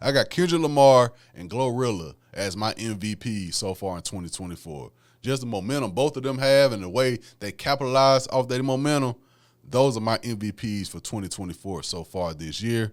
I got Kendrick Lamar and Glorilla as my MVP so far in 2024. Just the momentum both of them have and the way they capitalize off their momentum, those are my MVPs for 2024 so far this year.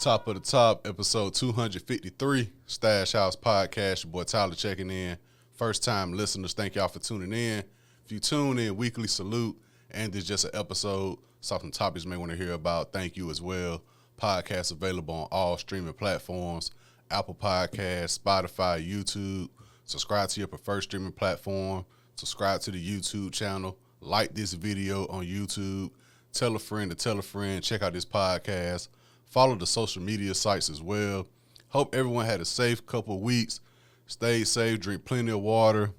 Top of the top, episode 253, Stash House Podcast. Your boy Tyler checking in. First time listeners, thank y'all for tuning in. If you tune in weekly, salute. And this is just an episode. Some topics you may want to hear about. Thank you as well. Podcast available on all streaming platforms. Apple Podcasts, Spotify, YouTube. Subscribe to your preferred streaming platform. Subscribe to the YouTube channel. Like this video on YouTube. Tell a friend to tell a friend. Check out this podcast. Follow the social media sites as well. Hope everyone had a safe couple of weeks. Stay safe, drink plenty of water.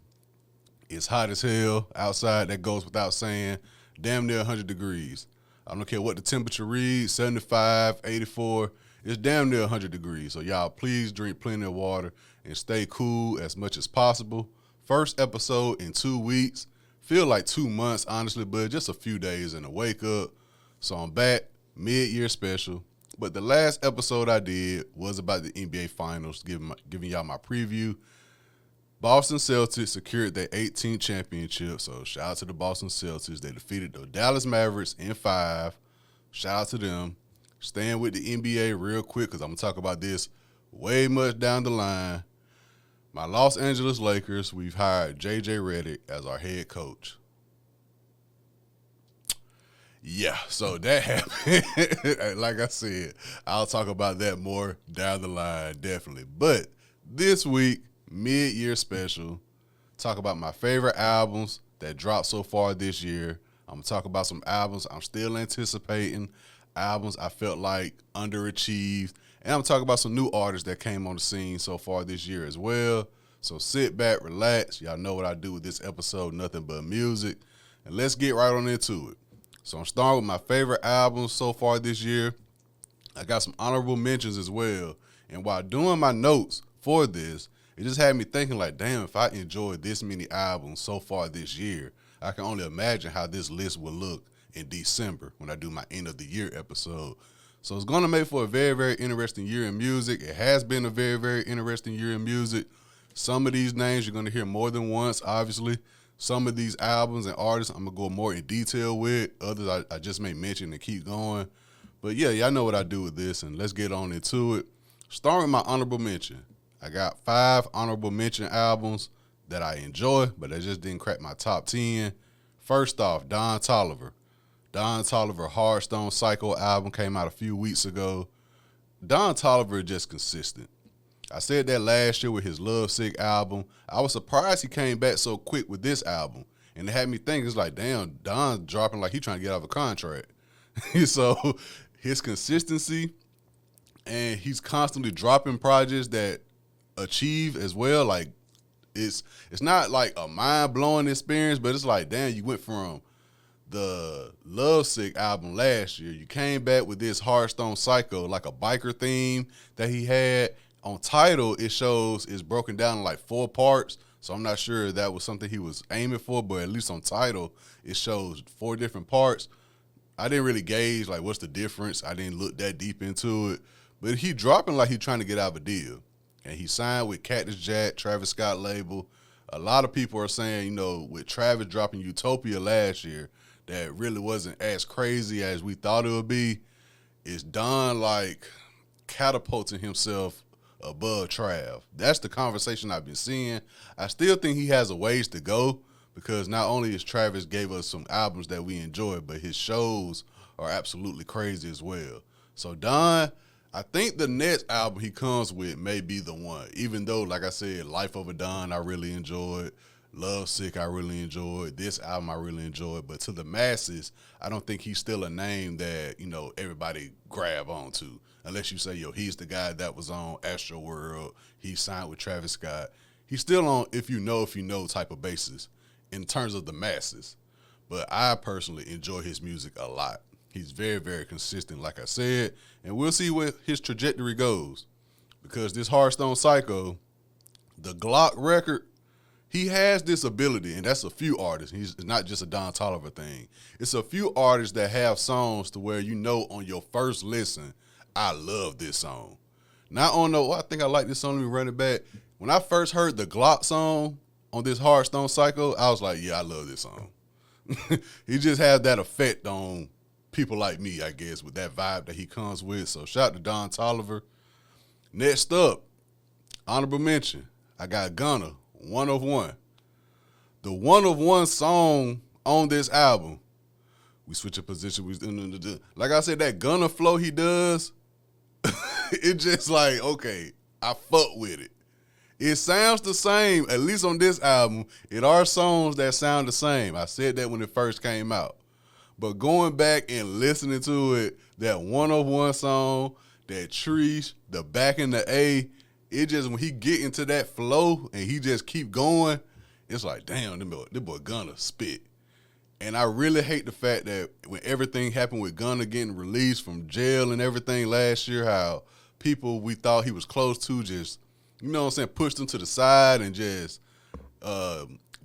It's hot as hell outside. That goes without saying. Damn near 100 degrees. I don't care what the temperature reads, 75, 84. It's damn near 100 degrees. So y'all please drink plenty of water and stay cool as much as possible. First episode in 2 weeks. Feel like 2 months, honestly, but just a few days and a wake up. So I'm back, mid-year special. But the last episode I did was about the NBA Finals, giving y'all my preview. Boston Celtics secured their 18th championship, so shout out to the Boston Celtics. They defeated the Dallas Mavericks in 5. Shout out to them. Staying with the NBA real quick because I'm going to talk about this way much down the line. My Los Angeles Lakers, we've hired J.J. Redick as our head coach. Yeah, so that happened. Like I said, I'll talk about that more down the line, definitely. But this week, mid-year special, talk about my favorite albums that dropped so far this year. I'm going to talk about some albums I'm still anticipating, albums I felt like underachieved, and I'm going to talk about some new artists that came on the scene so far this year as well. So sit back, relax. Y'all know what I do with this episode, nothing but music. And let's get right on into it. So I'm starting with my favorite albums so far this year. I got some honorable mentions as well. And while doing my notes for this, it just had me thinking like, damn, if I enjoyed this many albums so far this year, I can only imagine how this list will look in December when I do my end of the year episode. So it's going to make for a very, very interesting year in music. It has been a very, very interesting year in music. Some of these names you're going to hear more than once, obviously. Some of these albums and artists I'm going to go more in detail with. Others I just may mention and keep going. But yeah, y'all know what I do with this, and let's get on into it. Starting with my honorable mention. I got 5 honorable mention albums that I enjoy, but they just didn't crack my top 10. First off, Don Toliver. Don Toliver Hardstone Psycho album came out a few weeks ago. Don Toliver is just consistent. I said that last year with his Love Sick album. I was surprised he came back so quick with this album. And it had me think, it's like, damn, Don's dropping like he's trying to get out of a contract. So his consistency, and he's constantly dropping projects that achieve as well. Like, it's not like a mind-blowing experience, but it's like, damn, you went from the Love Sick album last year. You came back with this Hardstone Psycho, like a biker theme that he had. On Tidal, it shows it's broken down in like 4 parts, so I'm not sure if that was something he was aiming for, but at least on Tidal, it shows 4 different parts. I didn't really gauge, like, what's the difference. I didn't look that deep into it, but he dropping like he's trying to get out of a deal, and he signed with Cactus Jack, Travis Scott label. A lot of people are saying, you know, with Travis dropping Utopia last year, that really wasn't as crazy as we thought it would be. It's Don, like, catapulting himself above Trav. That's the conversation I've been seeing. I still think he has a ways to go because not only is Travis gave us some albums that we enjoy, but his shows are absolutely crazy as well. So Don, I think the next album he comes with may be the one, even though, like I said, Life Over Don I really enjoyed. Love Sick I really enjoyed. This album I really enjoyed. But to the masses, I don't think he's still a name that, you know, everybody grab onto. Unless you say, yo, he's the guy that was on Astro World. He signed with Travis Scott. He's still on if you know type of basis in terms of the masses. but I personally enjoy his music a lot. He's very, very consistent, like I said, and we'll see where his trajectory goes. Because this Hearthstone Psycho, the Glock record, he has this ability, and that's a few artists. It's not just a Don Toliver thing. It's a few artists that have songs to where you know on your first listen, I love this song. Not on the, I think I like this song, let me run it back. When I first heard the Glock song on this Hearthstone Psycho, I was like, yeah, I love this song. He just has that effect on people like me, I guess, with that vibe that he comes with. So shout out to Don Toliver. Next up, honorable mention, I got Gunna, One of One. The One of One song on this album, we switch a position. Like I said, that Gunna flow he does, it just like, okay, I fuck with it. It sounds the same, at least on this album. It are songs that sound the same. I said that when it first came out. But going back and listening to it, that One of One song, that Trees, the back in the A, it just, when he get into that flow and he just keep going, it's like, damn, this boy Gunna spit. And I really hate the fact that when everything happened with Gunna getting released from jail and everything last year, how people we thought he was close to just, you know what I'm saying, pushed him to the side and just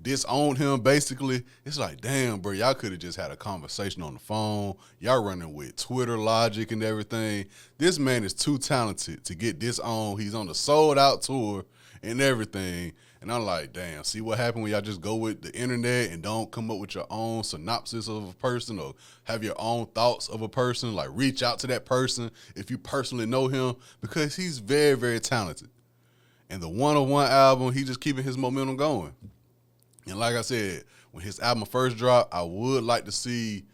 disowned him, basically. It's like, damn, bro, y'all could have just had a conversation on the phone. Y'all running with Twitter logic and everything. This man is too talented to get disowned. He's on the sold-out tour and everything. And I'm like, damn, see what happened when y'all just go with the internet and don't come up with your own synopsis of a person or have your own thoughts of a person, like reach out to that person if you personally know him, because he's very, very talented. And the One on One album, he just keeping his momentum going. And like I said, when his album first dropped, I would like to see,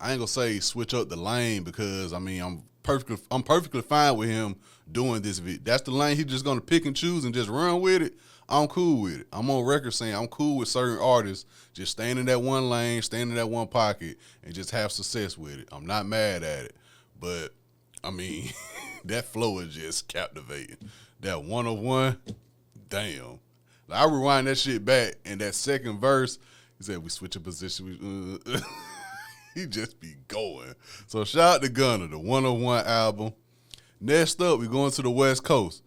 I ain't gonna say switch up the lane, because I mean I'm perfectly fine with him doing this. That's the lane he's just gonna pick and choose and just run with it. I'm cool with it. I'm on record saying I'm cool with certain artists just staying in that one lane, staying in that one pocket, and just have success with it. I'm not mad at it, but I mean that flow is just captivating. That One on One, damn. Like, I rewind that shit back, and that second verse, he said, we switch a position. He just be going. So shout out to Gunna, the One on One album. Next up, we going to the West Coast.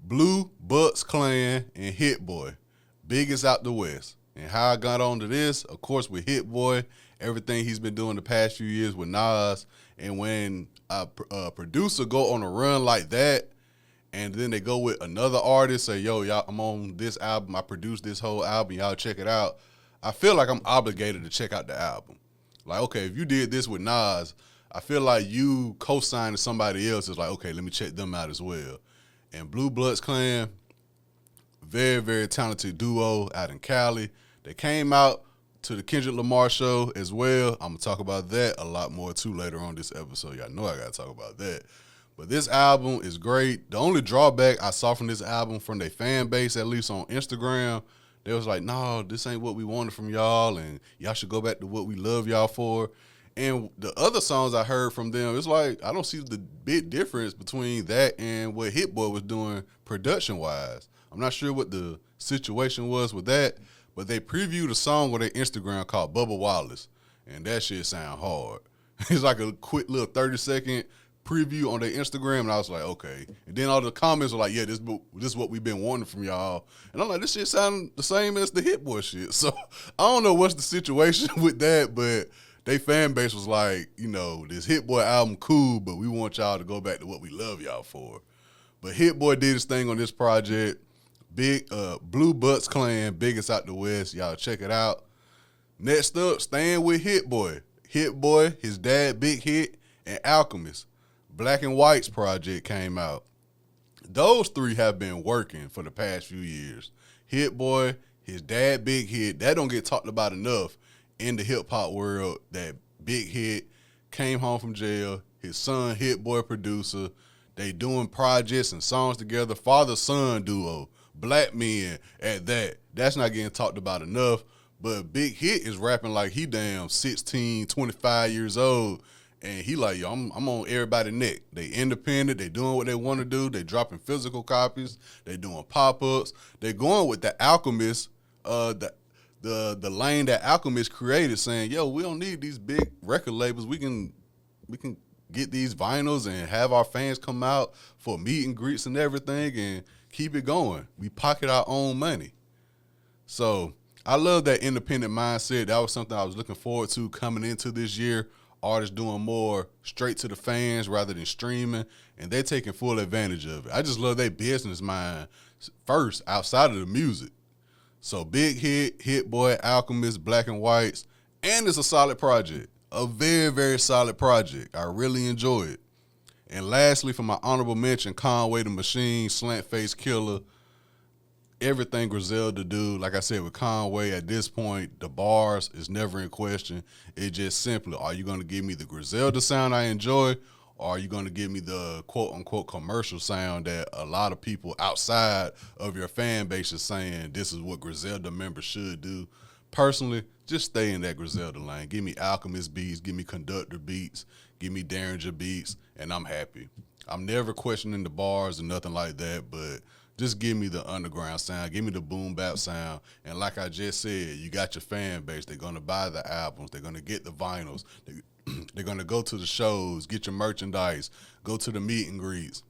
Blue, Bucks Clan, and Hit Boy. Biggest out the West. And how I got onto this, of course, with Hit Boy, everything he's been doing the past few years with Nas. And when a producer go on a run like that, and then they go with another artist, say, yo, y'all, I'm on this album, I produced this whole album, y'all check it out. I feel like I'm obligated to check out the album. Like, okay, if you did this with Nas, I feel like you co-signed to somebody else. It's like, okay, let me check them out as well. And Blue Bloods Clan, very, very talented duo out in Cali. They came out to the Kendrick Lamar show as well. I'm going to talk about that a lot more, too, later on this episode. Y'all know I got to talk about that. But this album is great. The only drawback I saw from this album, from their fan base, at least on Instagram, they was like, no, this ain't what we wanted from y'all, and y'all should go back to what we love y'all for. And the other songs I heard from them, it's like, I don't see the big difference between that and what Hit Boy was doing production-wise. I'm not sure what the situation was with that, but they previewed a song on their Instagram called Bubba Wallace, and that shit sound hard. It's like a quick little 30-second preview on their Instagram, and I was like, okay. And then all the comments were like, yeah, this is what we've been wanting from y'all. And I'm like, this shit sound the same as the Hit Boy shit. So I don't know what's the situation with that, but they fan base was like, you know, this Hit Boy album cool, but we want y'all to go back to what we love y'all for. But Hit Boy did his thing on this project. Big Blue Butts Clan, biggest out the West. Y'all check it out. Next up, staying with Hit Boy. Hit Boy, his dad, Big Hit, and Alchemist. Black and White's project came out. Those three have been working for the past few years. Hit Boy, his dad, Big Hit, that don't get talked about enough in the hip-hop world, that Big Hit came home from jail. His son, Hit Boy, producer. They doing projects and songs together. Father-son duo. Black men at that. That's not getting talked about enough. But Big Hit is rapping like he damn 16, 25 years old. And he like, yo, I'm on everybody's neck. They independent. They doing what they want to do. They dropping physical copies. They doing pop-ups. They going with the Alchemist, the the lane that Alchemist created, saying, "Yo, we don't need these big record labels. We can get these vinyls and have our fans come out for meet and greets and everything, and keep it going. We pocket our own money." So I love that independent mindset. That was something I was looking forward to coming into this year. Artists doing more straight to the fans rather than streaming, and they're taking full advantage of it. I just love their business mind first outside of the music. So Big Hit, Hit Boy, Alchemist, Black and Whites, and it's a solid project. A very, very solid project. I really enjoy it. And lastly, for my honorable mention, Conway the Machine, Slant Face Killer, everything Griselda do. Like I said, with Conway, at this point, the bars is never in question. It's just simply, are you going to give me the Griselda sound I enjoy, or are you going to give me the quote-unquote commercial sound that a lot of people outside of your fan base is saying this is what Griselda members should do? Personally, just stay in that Griselda lane. Give me Alchemist beats, give me Conductor beats, give me Derringer beats, and I'm happy. I'm never questioning the bars or nothing like that, but just give me the underground sound. Give me the boom bap sound. And like I just said, you got your fan base. They're going to buy the albums. They're going to get the vinyls. They're going to go to the shows, get your merchandise, go to the meet and greets.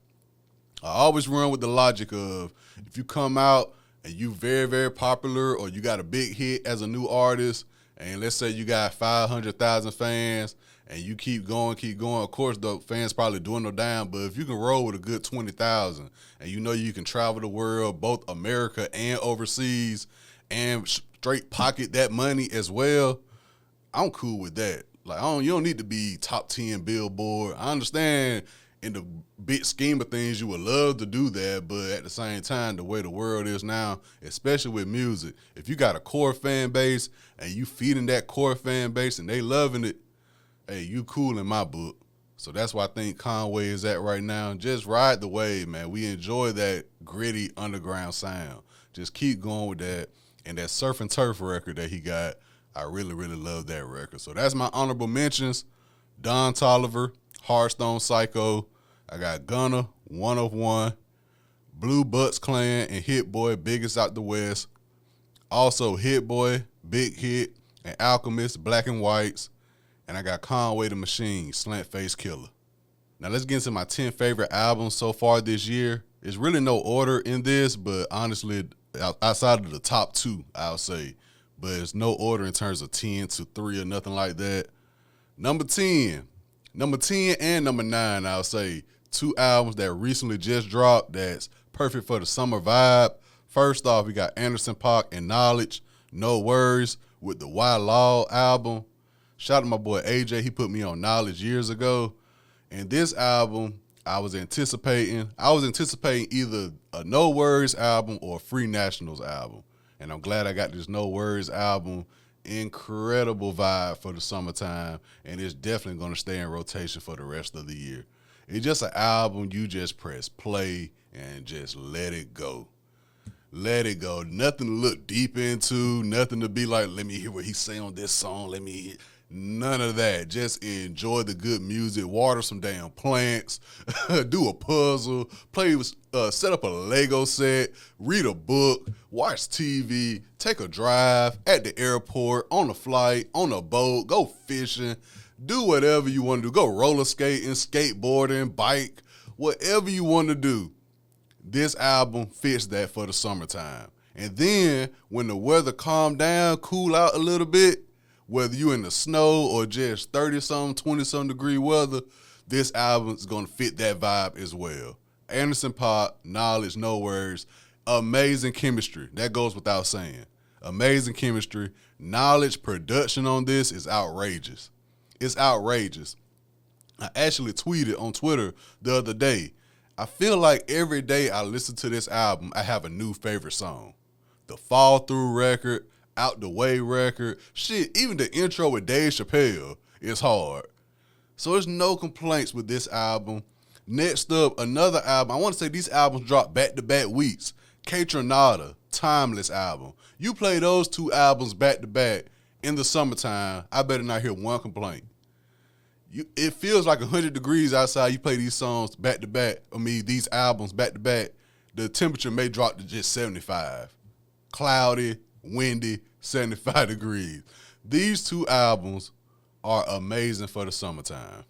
I always run with the logic of if you come out and you very, very popular or you got a big hit as a new artist, and let's say you got 500,000 fans, and you keep going, of course, the fans probably dwindle down, but if you can roll with a good 20,000 and you know you can travel the world, both America and overseas, and straight pocket that money as well, I'm cool with that. Like, you don't need to be top 10 Billboard. I understand in the big scheme of things you would love to do that, but at the same time, the way the world is now, especially with music, if you got a core fan base and you feeding that core fan base and they loving it, hey, you cool in my book. So that's why I think Conway is at right now. Just ride the wave, man. We enjoy that gritty underground sound. Just keep going with that. And that Surf and Turf record that he got, I really, really love that record. So that's my honorable mentions. Don Toliver, Hearthstone Psycho. I got Gunna, One of One, Blue Butts Clan, and Hit Boy, Biggest Out the West. Also Hit Boy, Big Hit, and Alchemist, Black and Whites. And I got Conway the Machine, Slant Face Killer. Now let's get into my 10 favorite albums so far this year. There's really no order in this, but honestly, outside of the top 2, I'll say. But there's no order in terms of 10 to 3 or nothing like that. Number 10 and number 9, I'll say. 2 albums that recently just dropped that's perfect for the summer vibe. First off, we got Anderson .Paak and Knowledge, No Worries, with the Why Law album. Shout out to my boy AJ. He put me on Knowledge years ago. And this album, I was anticipating either a No Worries album or a Free Nationals album. And I'm glad I got this No Worries album. Incredible vibe for the summertime. And it's definitely going to stay in rotation for the rest of the year. It's just an album you just press play and just let it go. Let it go. Nothing to look deep into. Nothing to be like, let me hear what he say on this song. Let me hear. None of that. Just enjoy the good music. Water some damn plants. Do a puzzle. Set up a Lego set. Read a book. Watch TV. Take a drive at the airport, on a flight, on a boat. Go fishing. Do whatever you want to do. Go roller skating, skateboarding, bike. Whatever you want to do. This album fits that for the summertime. And then when the weather calm down, cool out a little bit, whether you in the snow or just 30-something, 20-something degree weather, this album is going to fit that vibe as well. Anderson .Paak, Knowledge, No Words, amazing chemistry. That goes without saying. Amazing chemistry. Knowledge production on this is outrageous. It's outrageous. I actually tweeted on Twitter the other day, I feel like every day I listen to this album, I have a new favorite song. The Fall Through record, Out the Way record, shit, even the intro with Dave Chappelle is hard. So there's no complaints with this album. Next up, another album. I want to say these albums drop back-to-back weeks. K-Tronada, Timeless album. You play those 2 albums back-to-back in the summertime, I better not hear one complaint. It feels like 100 degrees outside. You play these songs back-to-back. These albums back-to-back. The temperature may drop to just 75. Cloudy, windy, 75 degrees. These two albums are amazing for the summertime.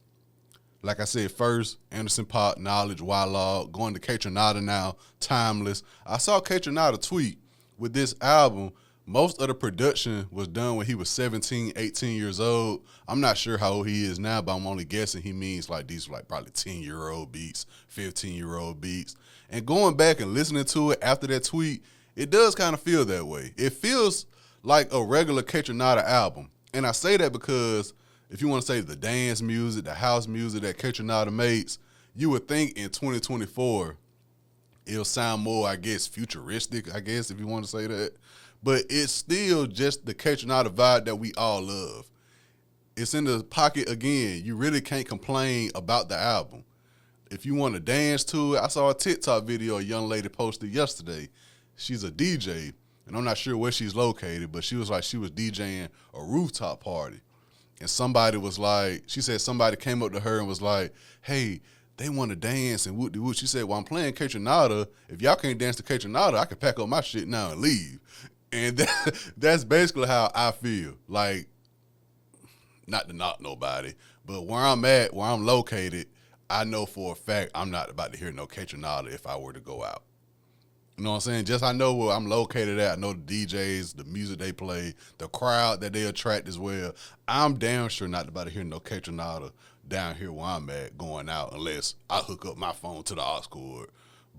Like I said, first, Anderson .Paak, Knowledge, Wildlog, going to Kaytranada now, Timeless. I saw Kaytranada tweet with this album. Most of the production was done when he was 17, 18 years old. I'm not sure how old he is now, but I'm only guessing he means like these like probably 10-year-old beats, 15-year-old beats. And going back and listening to it after that tweet, it does kind of feel that way. It feels like a regular Kaytranada album. And I say that because if you want to say the dance music, the house music that Kaytranada makes, you would think in 2024 it'll sound more, I guess, futuristic, I guess, if you want to say that. But it's still just the Kaytranada vibe that we all love. It's in the pocket again. You really can't complain about the album. If you want to dance to it, I saw a TikTok video a young lady posted yesterday. She's a DJ, and I'm not sure where she's located, but she was like she was DJing a rooftop party. And somebody was like, she said somebody came up to her and was like, hey, they want to dance and whoop-de-whoop. She said, well, I'm playing Kaytranada. If y'all can't dance to Kaytranada, I can pack up my shit now and leave. And that's basically how I feel. Like, not to knock nobody, but where I'm at, where I'm located, I know for a fact I'm not about to hear no Kaytranada if I were to go out. You know what I'm saying? Just I know where I'm located at. I know the DJs, the music they play, the crowd that they attract as well. I'm damn sure not about to hear no Kaytranada down here where I'm at going out unless I hook up my phone to the aux cord.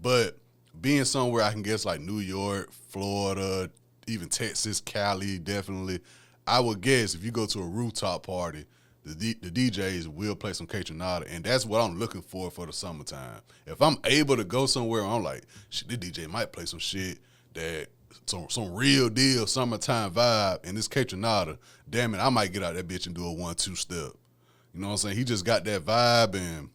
But being somewhere I can guess like New York, Florida, even Texas, Cali, definitely, I would guess if you go to a rooftop party, the DJs will play some Kaytranada, and that's what I'm looking for the summertime. If I'm able to go somewhere, I'm like, shit, this DJ might play some shit that some real deal summertime vibe, and this Kaytranada, damn it, I might get out that bitch and do a 1-2 step. You know what I'm saying? He just got that vibe, and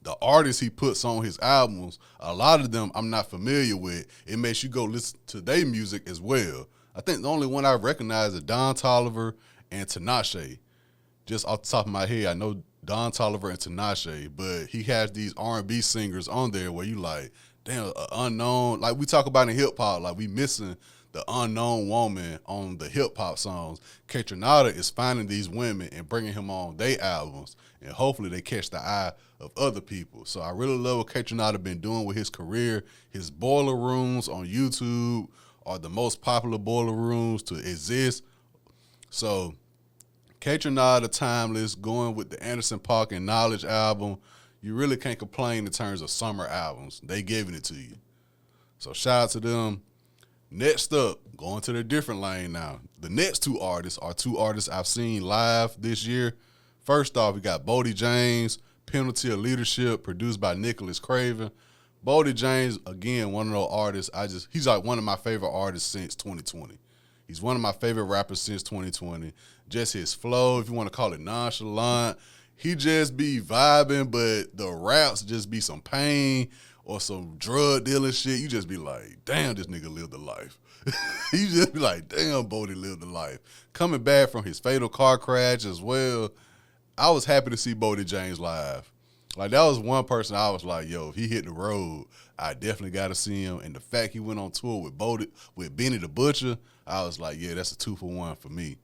the artists he puts on his albums, a lot of them I'm not familiar with. It makes you go listen to their music as well. I think the only one I recognize is Don Toliver and Tinashe. Just off the top of my head, I know Don Toliver and Tinashe, but he has these R&B singers on there where you like, damn, unknown. Like we talk about in hip-hop, like we missing the unknown woman on the hip-hop songs. Kaytranada is finding these women and bringing him on their albums, and hopefully they catch the eye of other people. So I really love what Kaytranada been doing with his career. His boiler rooms on YouTube are the most popular boiler rooms to exist. So Kaytranada, Timeless, going with the Anderson .Paak and Knowledge album, you really can't complain in terms of summer albums. They giving it to you. So shout out to them. Next up, going to the different lane now. The next two artists are two artists I've seen live this year. First off, we got Bodie James, Penalty of Leadership, produced by Nicholas Craven. Bodie James, again, one of those artists, he's like one of my favorite artists since 2020. He's one of my favorite rappers since 2020. Just his flow, if you want to call it nonchalant, he just be vibing, but the raps just be some pain or some drug dealing shit. You just be like, damn, this nigga lived a life. You just be like, damn, Bodie lived a life. Coming back from his fatal car crash as well, I was happy to see Bodie James live. Like, that was one person I was like, yo, if he hit the road, I definitely got to see him. And the fact he went on tour with Benny the Butcher, I was like, yeah, that's a 2-for-1 for me.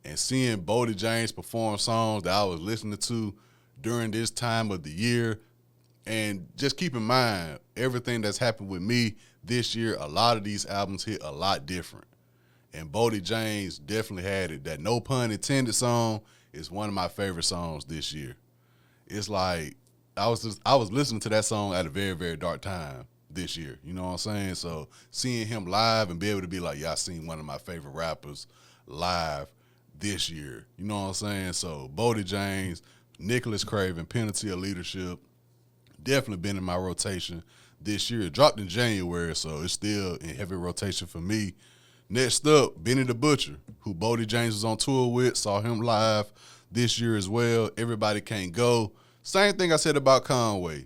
And seeing Bodie James perform songs that I was listening to during this time of the year, and just keep in mind, everything that's happened with me this year, a lot of these albums hit a lot different. And Bodie James definitely had it. That No Pun Intended song is one of my favorite songs this year. It's like, I was listening to that song at a very, very dark time this year. You know what I'm saying? So seeing him live and be able to be like, yeah, I seen one of my favorite rappers live this year. You know what I'm saying? So Bodie James, Nicholas Craven, Penalty of Leadership, definitely been in my rotation this year. It dropped in January, so it's still in heavy rotation for me. Next up, Benny the Butcher, who Bodie James was on tour with, saw him live this year as well. Everybody Can't Go. Same thing I said about Conway.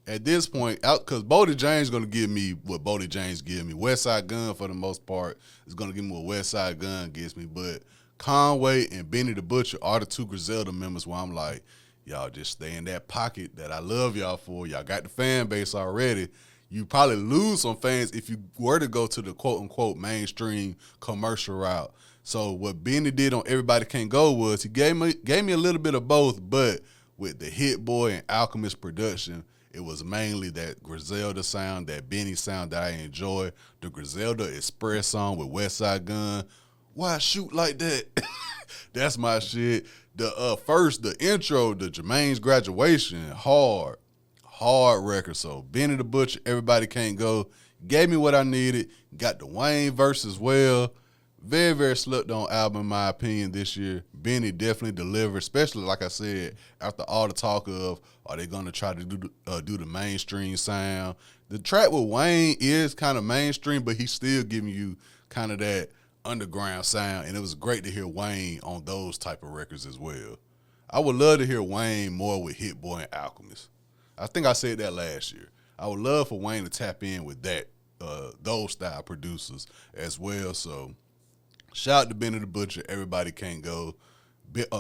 At this point, because Bodie James is going to give me what Bodie James give me. Westside Gun, for the most part, is going to give me what Westside Gun gives me. But Conway and Benny the Butcher are the two Griselda members where I'm like, y'all just stay in that pocket that I love y'all for. Y'all got the fan base already. You probably lose some fans if you were to go to the quote unquote mainstream commercial route. So what Benny did on Everybody Can't Go was he gave me a little bit of both, but with the Hit Boy and Alchemist production, it was mainly that Griselda sound, that Benny sound that I enjoy. The Griselda Express song with Westside Gun. Why shoot like that? That's my shit. The intro, the Jermaine's Graduation, hard record. So Benny the Butcher, Everybody Can't Go, gave me what I needed. Got the Wayne verse as well. Very, very slept on album in my opinion this year. Benny definitely delivered, especially like I said, after all the talk of are they gonna try to do the mainstream sound. The track with Wayne is kind of mainstream, but he's still giving you kind of that underground sound, and it was great to hear Wayne on those type of records as well. I would love to hear Wayne more with Hit Boy and Alchemist. I think I said that last year. I would love for Wayne to tap in with that, those style producers as well. So shout out to Benny the Butcher, Everybody Can't Go,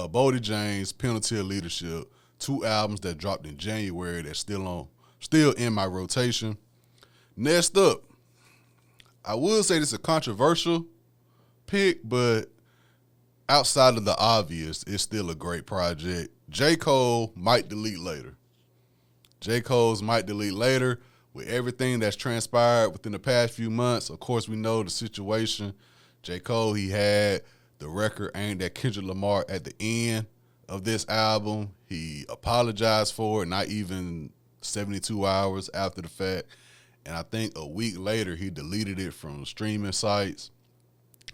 Bodie James, Penalty of Leadership, 2 albums that dropped in January that's still in my rotation. Next up, I would say this is a controversial pick, but outside of the obvious, it's still a great project. J. Cole Might Delete Later. J. Cole's Might Delete Later, with everything that's transpired within the past few months. Of course, we know the situation. J. Cole, he had the record aimed at Kendrick Lamar at the end of this album. He apologized for it, not even 72 hours after the fact. And I think a week later, he deleted it from streaming sites.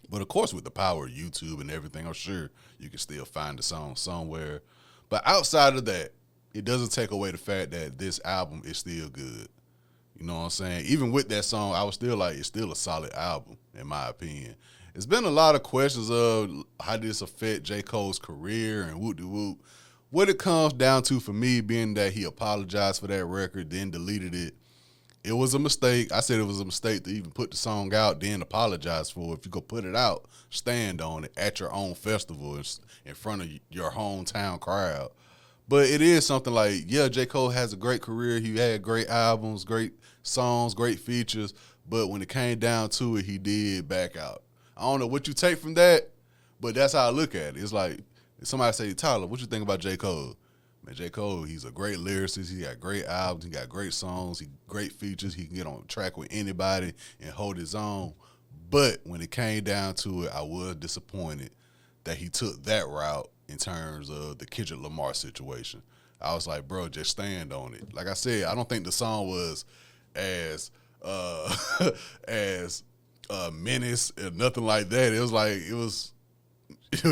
But, of course, with the power of YouTube and everything, I'm sure you can still find the song somewhere. But outside of that, it doesn't take away the fact that this album is still good. You know what I'm saying? Even with that song, I was still like, it's still a solid album, in my opinion. It's been a lot of questions of how did this affect J. Cole's career and whoop-de-whoop. What it comes down to for me, being that he apologized for that record, then deleted it, it was a mistake. I said it was a mistake to even put the song out, then apologize for it. If you go put it out, stand on it at your own festival in front of your hometown crowd. But it is something like, yeah, J. Cole has a great career. He had great albums, great songs, great features. But when it came down to it, he did back out. I don't know what you take from that, but that's how I look at it. It's like, if somebody say, Tyler, what you think about J. Cole? Man, J. Cole, he's a great lyricist. He got great albums. He got great songs. Great features. He can get on track with anybody and hold his own. But when it came down to it, I was disappointed that he took that route in terms of the Kendrick Lamar situation. I was like, bro, just stand on it. Like I said, I don't think the song was as as menace or nothing like that. It was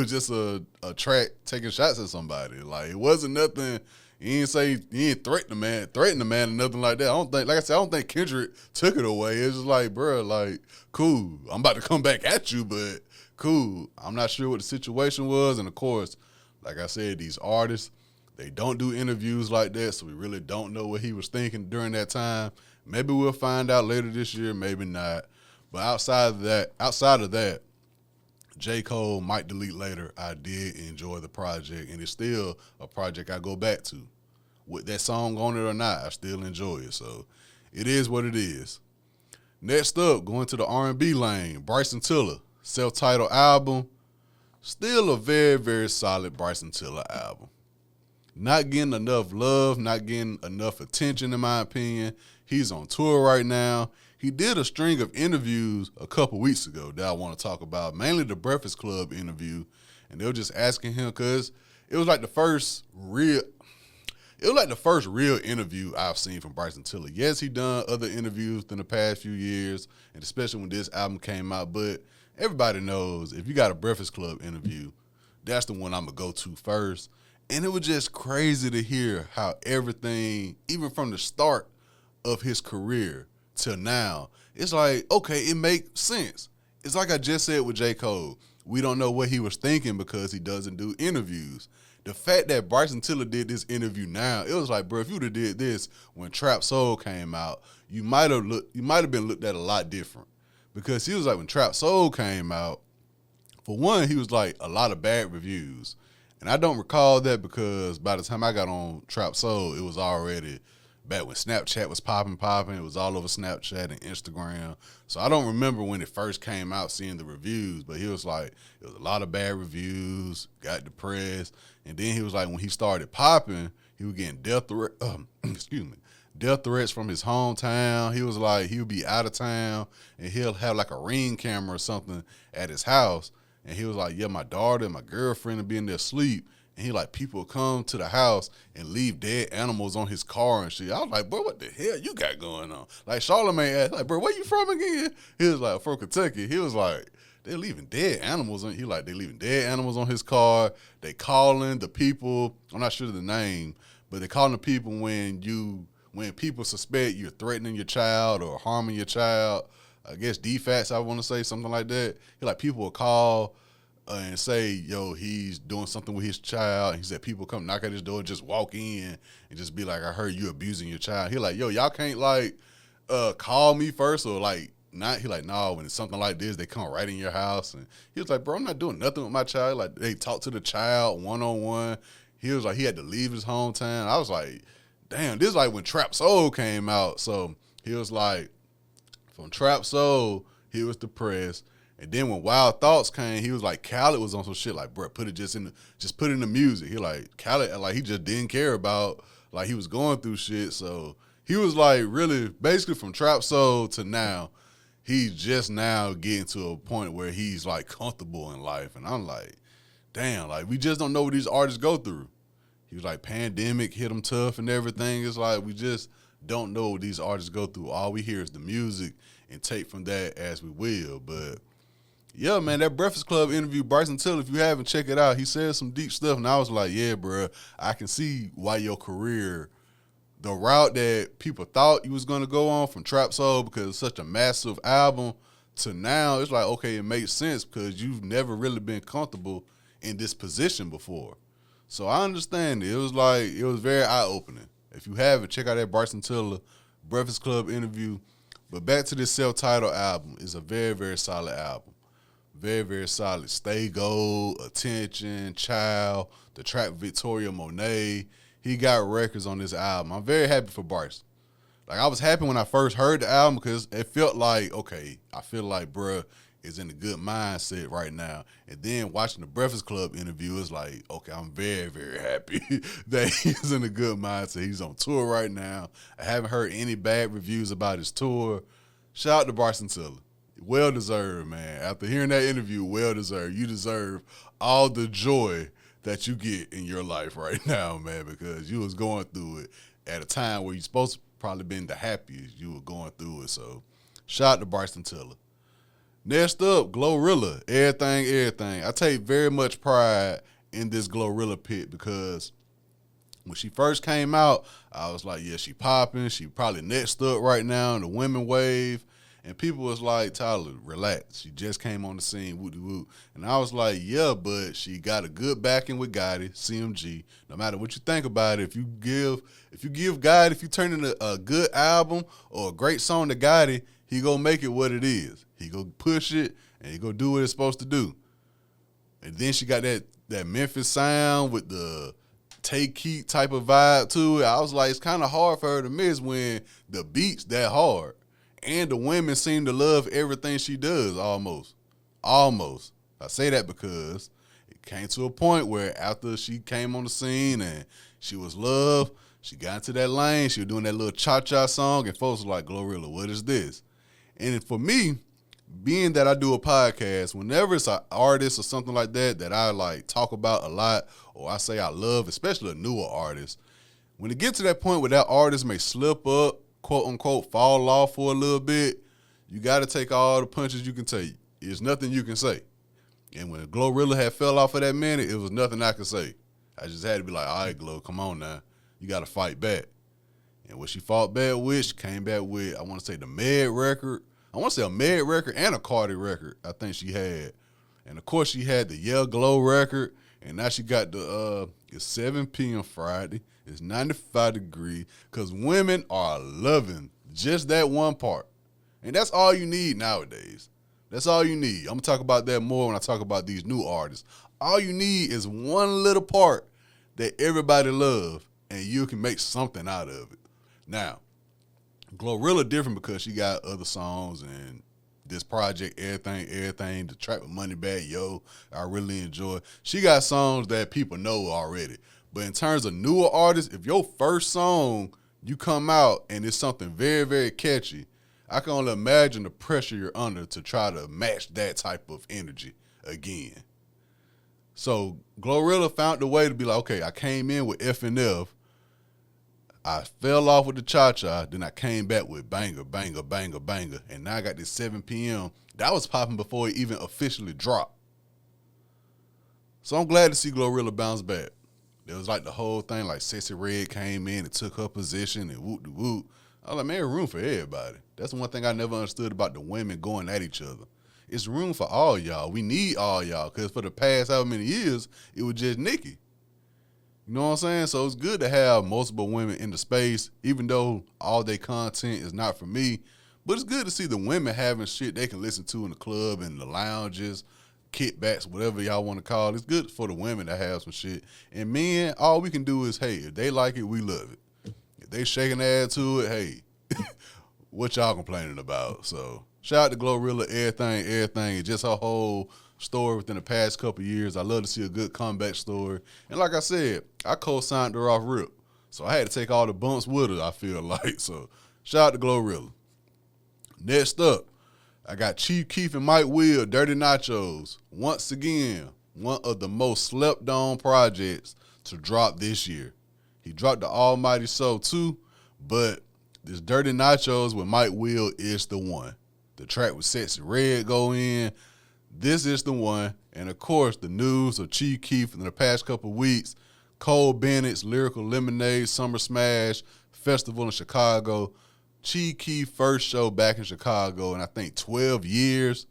just a track taking shots at somebody. Like, it wasn't nothing. He didn't threaten the man or nothing like that. I don't think Kendrick took it away. It's just like, bro, like, cool. I'm about to come back at you, but cool. I'm not sure what the situation was. And of course, like I said, these artists, they don't do interviews like that, so we really don't know what he was thinking during that time. Maybe we'll find out later this year, maybe not. But outside of that, J. Cole Might Delete Later, I did enjoy the project, and it's still a project I go back to. With that song on it or not, I still enjoy it. So it is what it is. Next up, going to the R&B lane, Bryson Tiller, self-titled album. Still a very, very solid Bryson Tiller album. Not getting enough love, not getting enough attention in my opinion. He's on tour right now. He did a string of interviews a couple weeks ago that I want to talk about, mainly the Breakfast Club interview. And they were just asking him because it was like the first real interview I've seen from Bryson Tiller. Yes, he done other interviews in the past few years, and especially when this album came out, but everybody knows if you got a Breakfast Club interview, that's the one I'm going to go to first. And it was just crazy to hear how everything, even from the start of his career till now, it's like, okay, it makes sense. It's like I just said with J. Cole. We don't know what he was thinking because he doesn't do interviews. The fact that Bryson Tiller did this interview now, it was like, bro, if you would have did this when Trap Soul came out, you might have been looked at a lot different. Because he was like, when Trap Soul came out, for one, he was like a lot of bad reviews. And I don't recall that because by the time I got on Trap Soul, it was already back when Snapchat was popping. It was all over Snapchat and Instagram. So I don't remember when it first came out seeing the reviews, but he was like, it was a lot of bad reviews, got depressed. And then he was like, when he started popping, he was getting death threats from his hometown. He was like, he would be out of town and he'll have like a Ring camera or something at his house. And he was like, yeah, my daughter and my girlfriend will be in there asleep. And he like, people come to the house and leave dead animals on his car and shit. I was like, bro, what the hell you got going on? Like Charlamagne asked, like, bro, where you from again? He was like, from Kentucky. He was like, they're leaving dead animals on. He like, they leaving dead animals on his car. They calling the people. I'm not sure the name, but they calling the people when people suspect you're threatening your child or harming your child. I guess defects, I want to say, something like that. He like, people will call and say, yo, he's doing something with his child. He said people come knock at his door, just walk in and just be like, I heard you abusing your child. He like, yo, y'all can't like call me first or like not. He like, no, when it's something like this, they come right in your house. And he was like, bro, I'm not doing nothing with my child. Like, they talk to the child one-on-one. He was like, he had to leave his hometown. I was like, damn, this is like when Trap Soul came out. So he was like, from Trap Soul, he was depressed. And then when Wild Thoughts came, he was like, Khaled was on some shit like, bro, put it in the music. He like, Khaled, like, he just didn't care about, like, he was going through shit. So he was like, really, basically from Trap Soul to now, he's just now getting to a point where he's like comfortable in life. And I'm like, damn, like, we just don't know what these artists go through. He was like, pandemic hit them tough and everything. It's like, we just don't know what these artists go through. All we hear is the music and take from that as we will. But yeah, man, that Breakfast Club interview, Bryson Tiller, if you haven't, check it out. He said some deep stuff, and I was like, yeah, bro, I can see why your career, the route that people thought you was going to go on from Trap Soul because it's such a massive album to now, it's like, okay, it makes sense because you've never really been comfortable in this position before. So I understand it. It was like, it was very eye-opening. If you haven't, check out that Bryson Tiller Breakfast Club interview. But back to this self-titled album. It's a very, very solid album. Very, very solid. Stay Gold, Attention, Child, the track Victoria Monet. He got records on this album. I'm very happy for Bryson. Like, I was happy when I first heard the album because it felt like, okay, I feel like bruh is in a good mindset right now. And then watching the Breakfast Club interview, it's like, okay, I'm very, very happy that he's in a good mindset. He's on tour right now. I haven't heard any bad reviews about his tour. Shout out to Bryson Tiller. Well deserved, man. After hearing that interview, well deserved. You deserve all the joy that you get in your life right now, man, because you was going through it at a time where you're supposed to probably been the happiest. You were going through it. So shout out to Bryson Tiller. Next up, Glorilla. Everything. I take very much pride in this Glorilla pick because when she first came out, I was like, yeah, she popping. She probably next up right now in the women wave. And people was like, Tyler, relax. She just came on the scene, woo-de-woo. And I was like, yeah, but she got a good backing with Gotti, CMG. No matter what you think about it, if you give Gotti, if you turn in a good album or a great song to Gotti, he gonna make it what it is. He gonna push it and he gonna do what it's supposed to do. And then she got that Memphis sound with the Take Heat type of vibe to it. I was like, it's kind of hard for her to miss when the beat's that hard. And the women seem to love everything she does, almost. I say that because it came to a point where after she came on the scene and she was loved, she got into that lane, she was doing that little cha-cha song, and folks were like, Glorilla, what is this? And for me, being that I do a podcast, whenever it's an artist or something like that I like talk about a lot, or I say I love, especially a newer artist, when it gets to that point where that artist may slip up, quote unquote, fall off for a little bit, you got to take all the punches you can take. There's nothing you can say. And when Glorilla had fell off for that minute, it was nothing I could say. I just had to be like, all right, Glo, come on now. You got to fight back. And what she fought back with, she came back with, I want to say the Med record. I want to say a Med record and a Cardi record, I think she had. And, of course, she had the Yeah Glow record. And now she got the, it's 7 p.m. Friday. It's 95 degrees because women are loving just that one part. And that's all you need nowadays. That's all you need. I'm going to talk about that more when I talk about these new artists. All you need is one little part that everybody loves, and you can make something out of it. Now, Glorilla different because she got other songs and this project, everything, the track with Money Bag, Yo, I really enjoy. She got songs that people know already. But in terms of newer artists, if your first song you come out and it's something very, very catchy, I can only imagine the pressure you're under to try to match that type of energy again. So Glorilla found a way to be like, okay, I came in with F and F, I fell off with the cha-cha, then I came back with banger, banger, banger, banger, and now I got this 7 p.m. That was popping before it even officially dropped. So I'm glad to see Glorilla bounce back. There was like the whole thing, like Sexy Red came in and took her position and whoop-de-whoop. I was like, man, room for everybody. That's one thing I never understood about the women going at each other. It's room for all y'all. We need all y'all, because for the past how many years, it was just Nicki. You know what I'm saying? So it's good to have multiple women in the space, even though all their content is not for me. But it's good to see the women having shit they can listen to in the club and the lounges, kickbacks, whatever y'all want to call it. It's good for the women to have some shit. And men, all we can do is, hey, if they like it, we love it. If they shaking ass to it, hey, what y'all complaining about? So shout out to Glorilla, everything. It's just her whole story within the past couple of years. I love to see a good comeback story. And like I said, I co-signed her off rip. So I had to take all the bumps with her, I feel like. So shout out to Glorilla. Next up, I got Chief Keef and Mike Will, Dirty Nachos. Once again, one of the most slept on projects to drop this year. He dropped the Almighty Soul too, but this Dirty Nachos with Mike Will is the one. The track with Sexy Red go in. This is the one. And of course, the news of Chief Keef in the past couple of weeks, Cole Bennett's Lyrical Lemonade Summer Smash Festival in Chicago. Chief Keef first show back in Chicago in I think 12 years.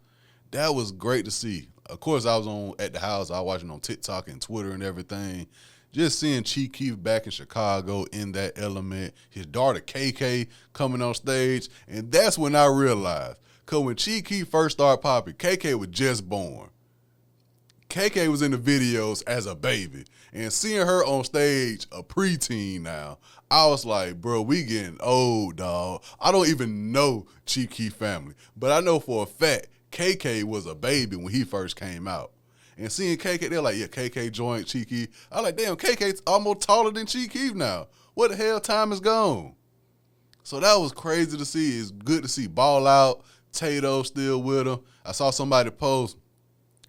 That was great to see. Of course, I was at the house. I was watching on TikTok and Twitter and everything. Just seeing Chief Keef back in Chicago in that element. His daughter KK coming on stage. And that's when I realized. Because when Chief Keef first started popping, KK was just born. KK was in the videos as a baby. And seeing her on stage, a preteen now, I was like, bro, we getting old, dog. I don't even know Chief Keef family. But I know for a fact, KK was a baby when he first came out. And seeing KK, they're like, yeah, KK joined Chief Keef. I like, damn, KK's almost taller than Chief Keef now. What the hell, time is gone? So that was crazy to see. It's good to see Ball Out, Tato still with him. I saw somebody post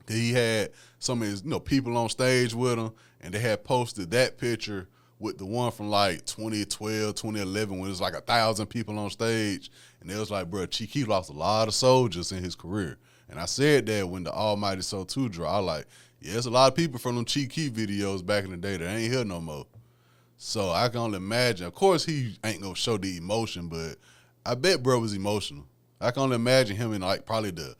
that he had some of his people on stage with him, and they had posted that picture with the one from like 2012, 2011 when it was like 1,000 people on stage. And it was like, bro, Chief Keef lost a lot of soldiers in his career. And I said that when the Almighty Soul 2 dropped. I was like, yeah, there's a lot of people from them Chief Keef videos back in the day that ain't here no more. So I can only imagine. Of course, he ain't going to show the emotion, but I bet bro was emotional. I can only imagine him in like probably the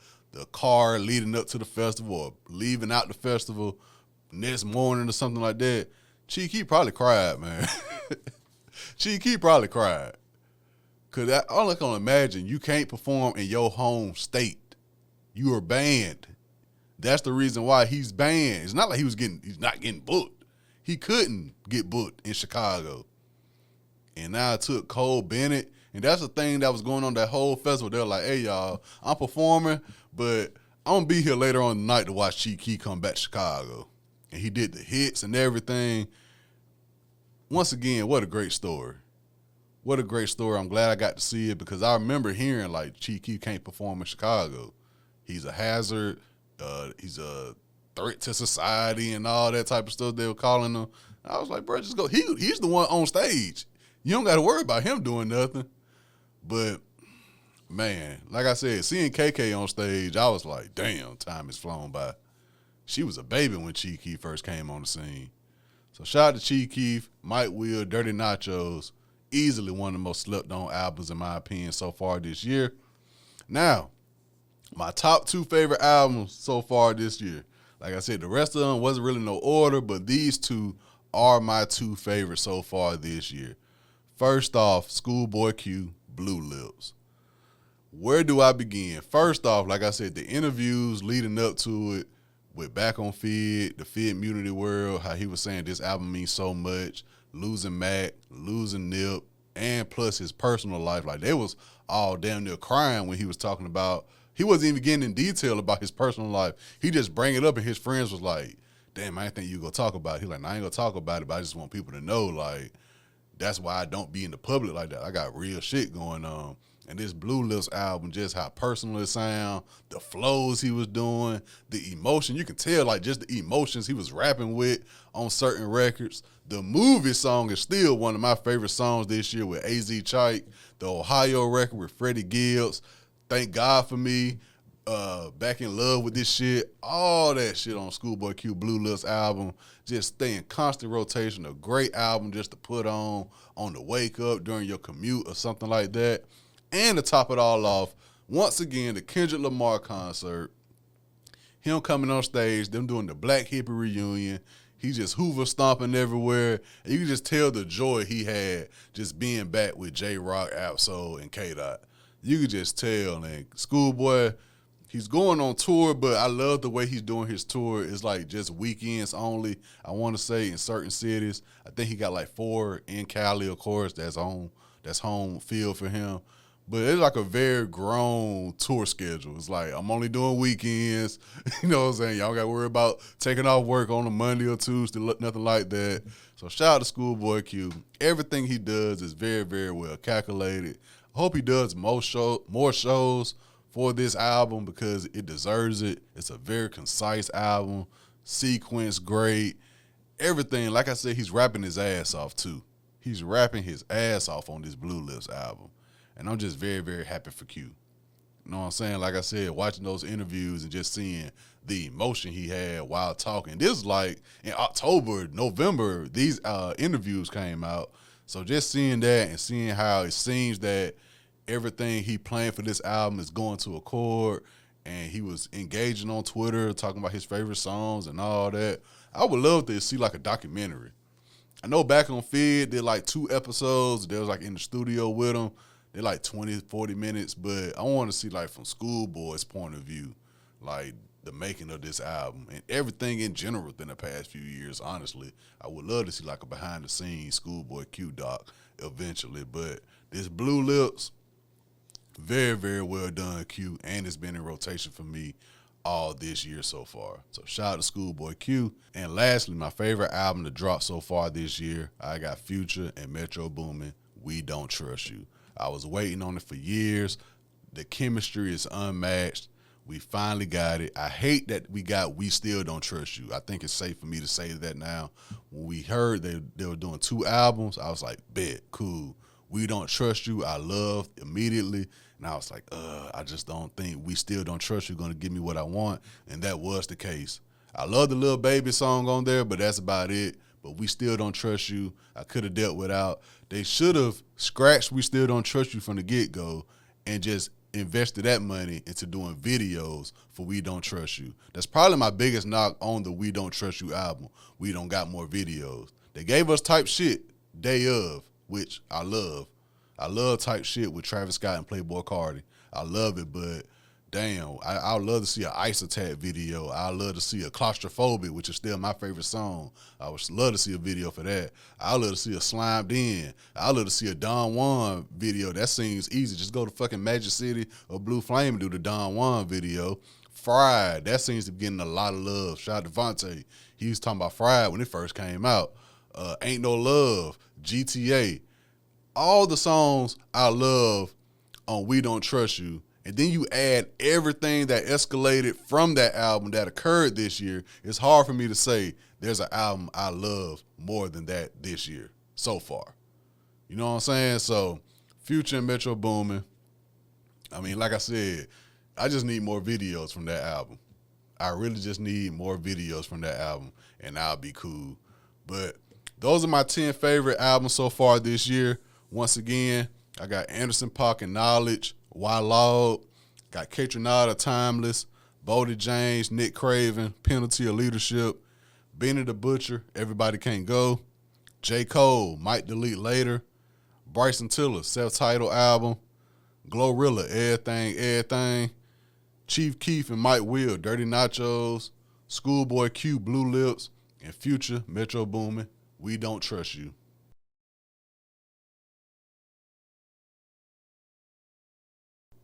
car leading up to the festival or leaving out the festival next morning or something like that. Chief Keef probably cried, man. Chief Keef probably cried. Because all I can imagine, you can't perform in your home state. You are banned. That's the reason why he's banned. It's not like he's not getting booked. He couldn't get booked in Chicago. And now it took Cole Bennett. And that's the thing that was going on that whole festival. They're like, hey, y'all, I'm performing, but I'm going to be here later on tonight to watch Chief Keef come back to Chicago. And he did the hits and everything. Once again, what a great story. What a great story. I'm glad I got to see it because I remember hearing, like, Chief Keef can't perform in Chicago. He's a hazard. He's a threat to society and all that type of stuff they were calling him. I was like, bro, just go. He's the one on stage. You don't got to worry about him doing nothing. But, man, like I said, seeing KK on stage, I was like, damn, time has flown by. She was a baby when Chief Keef first came on the scene. So shout out to Chief Keef, Mike Will, Dirty Nachos. Easily one of the most slept-on albums, in my opinion, so far this year. Now, my top 2 favorite albums so far this year. Like I said, the rest of them wasn't really no order, but these 2 are my 2 favorites so far this year. First off, Schoolboy Q, Blue Lips. Where do I begin? First off, like I said, the interviews leading up to it with Back on Fid, the Fid Community World, how he was saying this album means so much, losing Mac, losing Nip, and plus his personal life. Like, they was all damn near crying when he was talking about, he wasn't even getting in detail about his personal life. He just bring it up, and his friends was like, damn, I didn't think you gonna talk about it. He like, nah, I ain't gonna talk about it, but I just want people to know, like, that's why I don't be in the public like that. I got real shit going on. And this Blue Lips album, just how personal it sound, the flows he was doing, the emotion. You can tell, like, just the emotions he was rapping with on certain records. The Movie song is still one of my favorite songs this year with AZ Chike. The Ohio record with Freddie Gibbs. Thank God for Me. Back in Love with This Shit. All that shit on Schoolboy Q Blue Lips album. Just stay in constant rotation. A great album just to put on the wake up during your commute or something like that. And to top it all off, once again, the Kendrick Lamar concert. Him coming on stage, them doing the Black Hippie reunion. He just Hoover stomping everywhere. And you can just tell the joy he had just being back with J-Rock, Absol, and K-Dot. You could just tell. And Schoolboy, he's going on tour, but I love the way he's doing his tour. It's like just weekends only, I want to say, in certain cities. I think he got like 4 in Cali, of course. That's home field for him. But it's like a very grown tour schedule. It's like, I'm only doing weekends. You know what I'm saying? Y'all got to worry about taking off work on a Monday or Tuesday, nothing like that. So shout out to Schoolboy Q. Everything he does is very, very well calculated. I hope he does more shows for this album because it deserves it. It's a very concise album. Sequence great. Everything, like I said, he's rapping his ass off too. He's rapping his ass off on this Blue Lips album. And I'm just very, very happy for Q. You know what I'm saying? Like I said, watching those interviews and just seeing the emotion he had while talking. This is like in October, November, these interviews came out. So just seeing that and seeing how it seems that everything he planned for this album is going to accord, and he was engaging on Twitter, talking about his favorite songs and all that. I would love to see like a documentary. I know back on Fid, did like 2 episodes. They was like in the studio with him. They're like 20, 40 minutes, but I want to see like from Schoolboy's point of view, like the making of this album and everything in general within the past few years, honestly. I would love to see like a behind the scenes Schoolboy Q doc eventually, but this Blue Lips, very, very well done, Q, and it's been in rotation for me all this year so far. So shout out to Schoolboy Q. And lastly, my favorite album to drop so far this year, I got Future and Metro Boomin, We Don't Trust You. I was waiting on it for years. The chemistry is unmatched. We finally got it. I hate that we got We Still Don't Trust You. I think it's safe for me to say that now. When we heard they were doing 2 albums, I was like, bet, cool. We Don't Trust You, I loved immediately. And I was like, I just don't think We Still Don't Trust You going to give me what I want. And that was the case. I love the Lil Baby song on there, but that's about it. But We Still Don't Trust You, I could have dealt without. They should have scratched We Still Don't Trust You from the get-go and just invested that money into doing videos for We Don't Trust You. That's probably my biggest knock on the We Don't Trust You album. We don't got more videos. They gave us Type Shit day of, which I love. I love Type Shit with Travis Scott and Playboi Carti. I love it, but damn, I would love to see an Ice Attack video. I would love to see a Claustrophobic, which is still my favorite song. I would love to see a video for that. I would love to see a Slimed In. I would love to see a Don Juan video. That seems easy. Just go to fucking Magic City or Blue Flame and do the Don Juan video. Fried, that seems to be getting a lot of love. Shout out to Devontae. He was talking about Fried when it first came out. Ain't No Love, GTA. All the songs I love on We Don't Trust You. And then you add everything that escalated from that album that occurred this year. It's hard for me to say there's an album I love more than that this year so far. You know what I'm saying? So Future and Metro Boomin. I mean, like I said, I just need more videos from that album. I really just need more videos from that album, and I'll be cool. But those are my 10 favorite albums so far this year. Once again, I got Anderson .Paak and Knowledge, Why Loud, got Katronada, Timeless, Bodie James, Nick Craven, Penalty of Leadership, Benny the Butcher, Everybody Can't Go, J. Cole, Might Delete Later, Bryson Tiller, self-titled album, Glorilla, Everything, Chief Keef and Mike Will, Dirty Nachos, Schoolboy Q, Blue Lips, and Future, Metro Boomin, We Don't Trust You.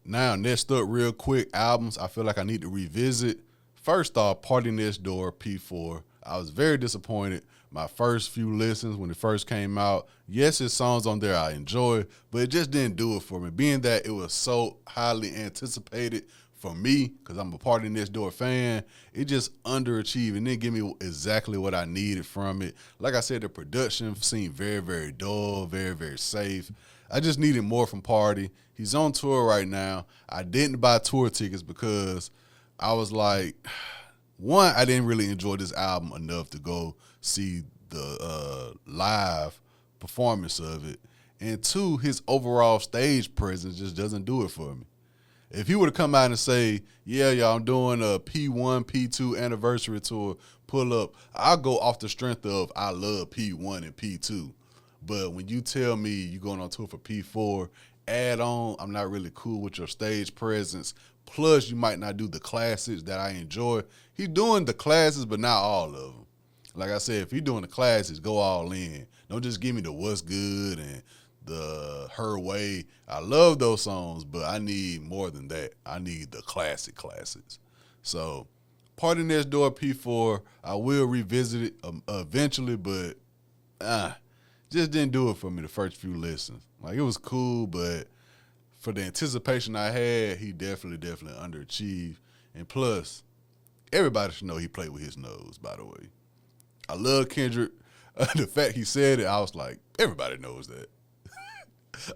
Now, next up, real quick, albums I feel like I need to revisit. First off, Party Next Door, P4. I was very disappointed. My first few listens when it first came out, yes, his songs on there I enjoy, but it just didn't do it for me. Being that it was so highly anticipated for me, because I'm a Party Next Door fan, it just underachieved and didn't give me exactly what I needed from it. Like I said, the production seemed very, very dull, very, very safe. I just needed more from Party. He's on tour right now. I didn't buy tour tickets because I was like, one, I didn't really enjoy this album enough to go see the live performance of it. And two, his overall stage presence just doesn't do it for me. If he would have come out and say, yeah, y'all, I'm doing a P1, P2 anniversary tour, pull up, I'll go off the strength of I love P1 and P2. But when you tell me you're going on tour for P4, add on, I'm not really cool with your stage presence. Plus, you might not do the classics that I enjoy. He's doing the classics, but not all of them. Like I said, if you're doing the classics, go all in. Don't just give me the What's Good and the Her Way. I love those songs, but I need more than that. I need the classics. So, Party Next Door, P4, I will revisit it eventually, but just didn't do it for me the first few listens. Like, it was cool, but for the anticipation I had, he definitely underachieved. And plus, everybody should know he played with his nose, by the way. I love Kendrick. The fact he said it, I was like, everybody knows that.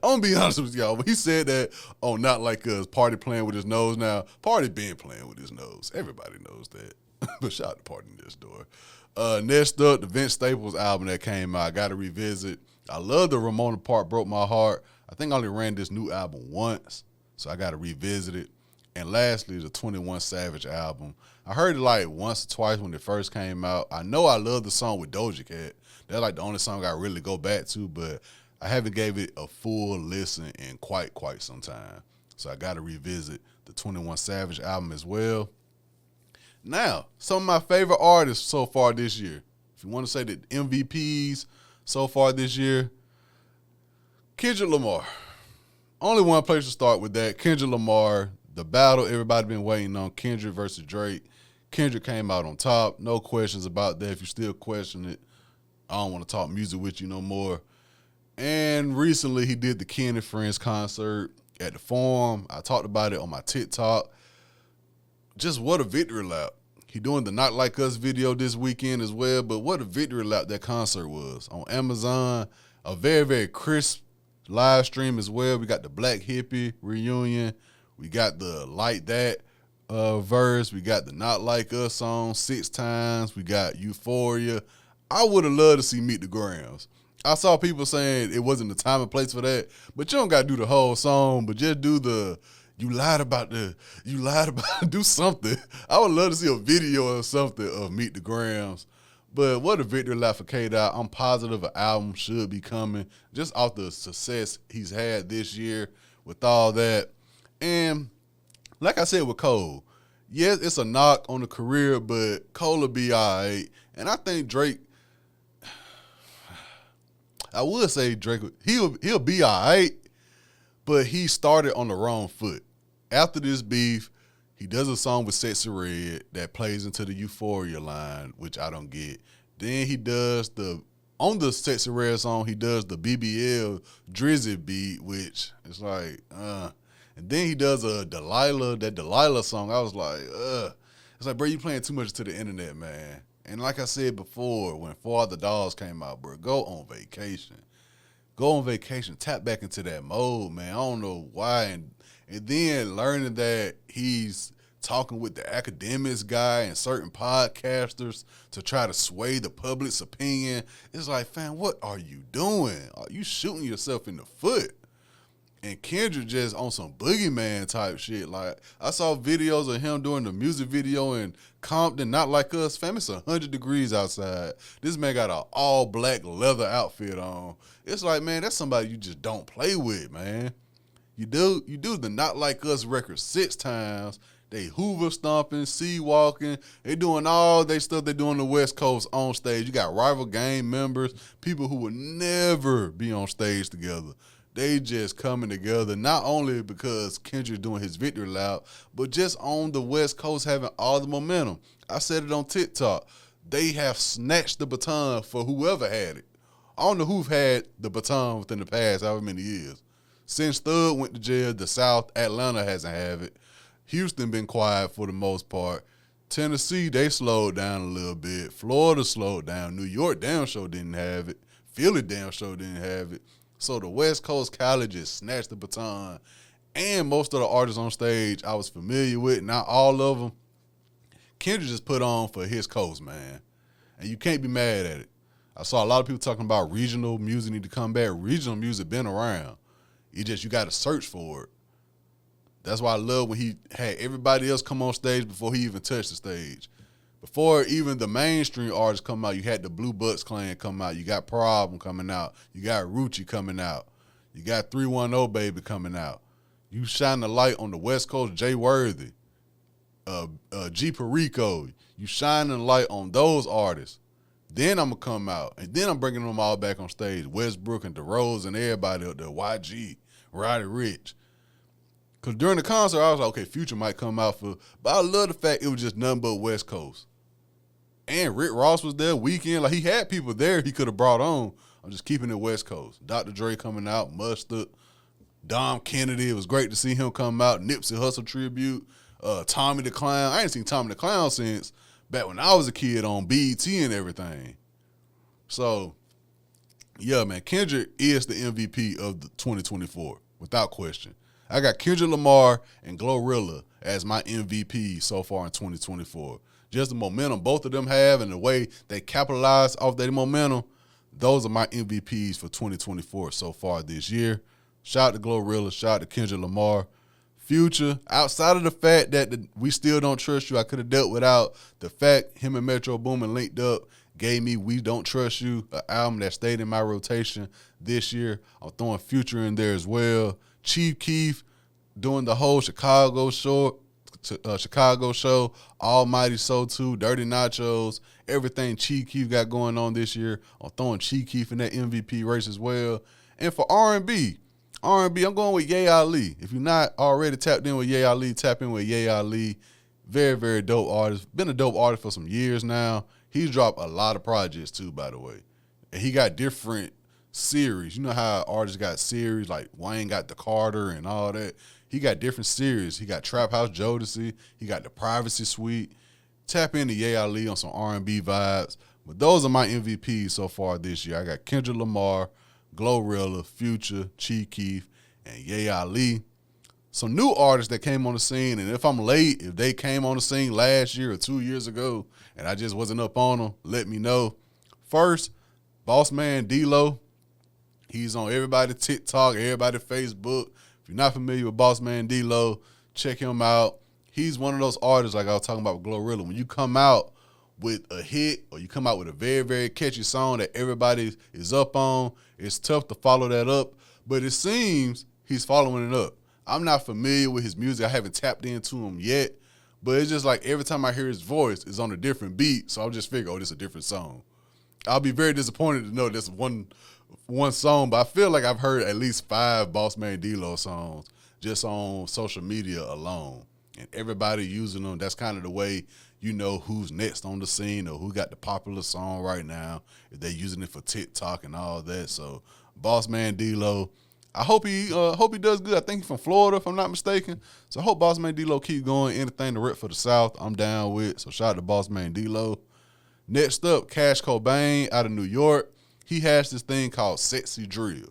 I'm going to be honest with y'all. When he said that, Not Like Us, Party playing with his nose now, Party been playing with his nose. Everybody knows that. But shout out to Party Next Door. Next up, the Vince Staples album that came out. I got to revisit. I love the Ramona part, Broke My Heart. I think I only ran this new album once, so I got to revisit it. And lastly, the 21 Savage album. I heard it like once or twice when it first came out. I know I love the song with Doja Cat. That's like the only song I really go back to, but I haven't gave it a full listen in quite some time. So I got to revisit the 21 Savage album as well. Now, some of my favorite artists so far this year. If you want to say the MVPs so far this year, Kendrick Lamar. Only one place to start with that. Kendrick Lamar, the battle everybody been waiting on, Kendrick versus Drake. Kendrick came out on top. No questions about that. If you still question it, I don't want to talk music with you no more. And recently he did the Ken and Friends concert at the Forum. I talked about it on my TikTok. Just what a victory lap. He doing the Not Like Us video this weekend as well, but what a victory lap that concert was. On Amazon, a very, very crisp live stream as well. We got the Black Hippie reunion. We got the Like That verse. We got the Not Like Us song 6 times. We got Euphoria. I would have loved to see Meet the Grams. I saw people saying it wasn't the time and place for that, but you don't got to do the whole song, but just do the you lied about, do something. I would love to see a video or something of Meet the Grams. But what a victory lap for K-Dot. I'm positive an album should be coming just off the success he's had this year with all that. And like I said with Cole, yes, it's a knock on the career, but Cole will be all right. And I think Drake, I would say Drake, he'll be all right, but he started on the wrong foot. After this beef, he does a song with Sexy Red that plays into the Euphoria line, which I don't get. Then he does on the Sexy Red song, he does the BBL Drizzy beat, which is like, And then he does that Delilah song. I was like, It's like, bro, you playing too much to the internet, man. And like I said before, when For the Dolls came out, bro, go on vacation. Go on vacation. Tap back into that mode, man. I don't know why. And then learning that he's talking with the academics guy and certain podcasters to try to sway the public's opinion. It's like, fam, what are you doing? Are you shooting yourself in the foot? And Kendrick just on some boogeyman type shit. Like, I saw videos of him doing the music video in Compton, Not Like Us. Fam, it's 100 degrees outside. This man got an all-black leather outfit on. It's like, man, that's somebody you just don't play with, man. You do the Not Like Us record 6 times. They Hoover stomping, sea walking. They doing all they stuff they do on the West Coast on stage. You got rival gang members, people who would never be on stage together. They just coming together, not only because Kendrick doing his victory lap, but just on the West Coast having all the momentum. I said it on TikTok. They have snatched the baton for whoever had it. I don't know who've had the baton within the past however many years. Since Thug went to jail, the South, Atlanta hasn't had it. Houston been quiet for the most part. Tennessee, they slowed down a little bit. Florida slowed down. New York, damn sure didn't have it. Philly, damn sure didn't have it. So the West Coast colleges snatched the baton. And most of the artists on stage I was familiar with, not all of them, Kendrick just put on for his coast, man. And you can't be mad at it. I saw a lot of people talking about regional music need to come back. Regional music been around. You got to search for it. That's why I love when he had everybody else come on stage before he even touched the stage. Before even the mainstream artists come out, you had the Blue Butts Clan come out. You got Problem coming out. You got Rucci coming out. You got 310 Baby coming out. You shine the light on the West Coast, Jay Worthy, G Perico. You shining the light on those artists. Then I'm going to come out, and then I'm bringing them all back on stage. Westbrook and DeRose and everybody up there, YG, Roddy Ricch. Because during the concert, I was like, okay, Future might come out for, but I love the fact it was just nothing but West Coast. And Rick Ross was there, Weekend. Like, he had people there he could have brought on. I'm just keeping it West Coast. Dr. Dre coming out, Mustard, Dom Kennedy. It was great to see him come out. Nipsey Hussle tribute. Tommy the Clown. I ain't seen Tommy the Clown since back when I was a kid on BET and everything. So, yeah, man, Kendrick is the MVP of the 2024, without question. I got Kendrick Lamar and Glorilla as my MVP so far in 2024. Just the momentum both of them have and the way they capitalize off their momentum, those are my MVPs for 2024 so far this year. Shout out to Glorilla. Shout out to Kendrick Lamar. Future, outside of the fact that We Still Don't Trust You, I could have dealt without the fact him and Metro Boomin linked up, gave me We Don't Trust You, an album that stayed in my rotation this year. I'm throwing Future in there as well. Chief Keef doing the whole Chicago show, Almighty Soul 2, Dirty Nachos, everything Chief Keef got going on this year. I'm throwing Chief Keef in that MVP race as well. And for R&B, I'm going with Ye Ali. If you're not already tapped in with Ye Ali, tap in with Ye Ali. Very, very dope artist. Been a dope artist for some years now. He's dropped a lot of projects too, by the way. And he got different series. You know how artists got series, like Wayne got the Carter and all that. He got different series. He got Trap House Jodeci. He got the Privacy Suite. Tap into Ye Ali on some R&B vibes. But those are my MVPs so far this year. I got Kendrick Lamar, Glorilla, Future, Chief Keef, and Ye Ali. Some new artists that came on the scene, and if I'm late, if they came on the scene last year or 2 years ago and I just wasn't up on them, let me know. First, Boss Man D-Lo. He's on everybody's TikTok, everybody's Facebook. If you're not familiar with Boss Man D-Lo, check him out. He's one of those artists like I was talking about with Glorilla. When you come out with a hit or you come out with a very, very catchy song that everybody is up on, it's tough to follow that up. But it seems he's following it up. I'm not familiar with his music. I haven't tapped into him yet. But it's just like every time I hear his voice, it's on a different beat. So I'll just figure, oh, this is a different song. I'll be very disappointed to know this one song, but I feel like I've heard at least 5 Boss Man D-Lo songs just on social media alone. And everybody using them, that's kind of the way you know who's next on the scene or who got the popular song right now, if they're using it for TikTok and all that. So Boss Man D-Lo, I hope he does good. I think he's from Florida, if I'm not mistaken. So I hope Boss Man D-Lo keep going. Anything to rip for the South, I'm down with. So shout out to Boss Man D-Lo. Next up, Cash Cobain out of New York. He has this thing called Sexy Drill.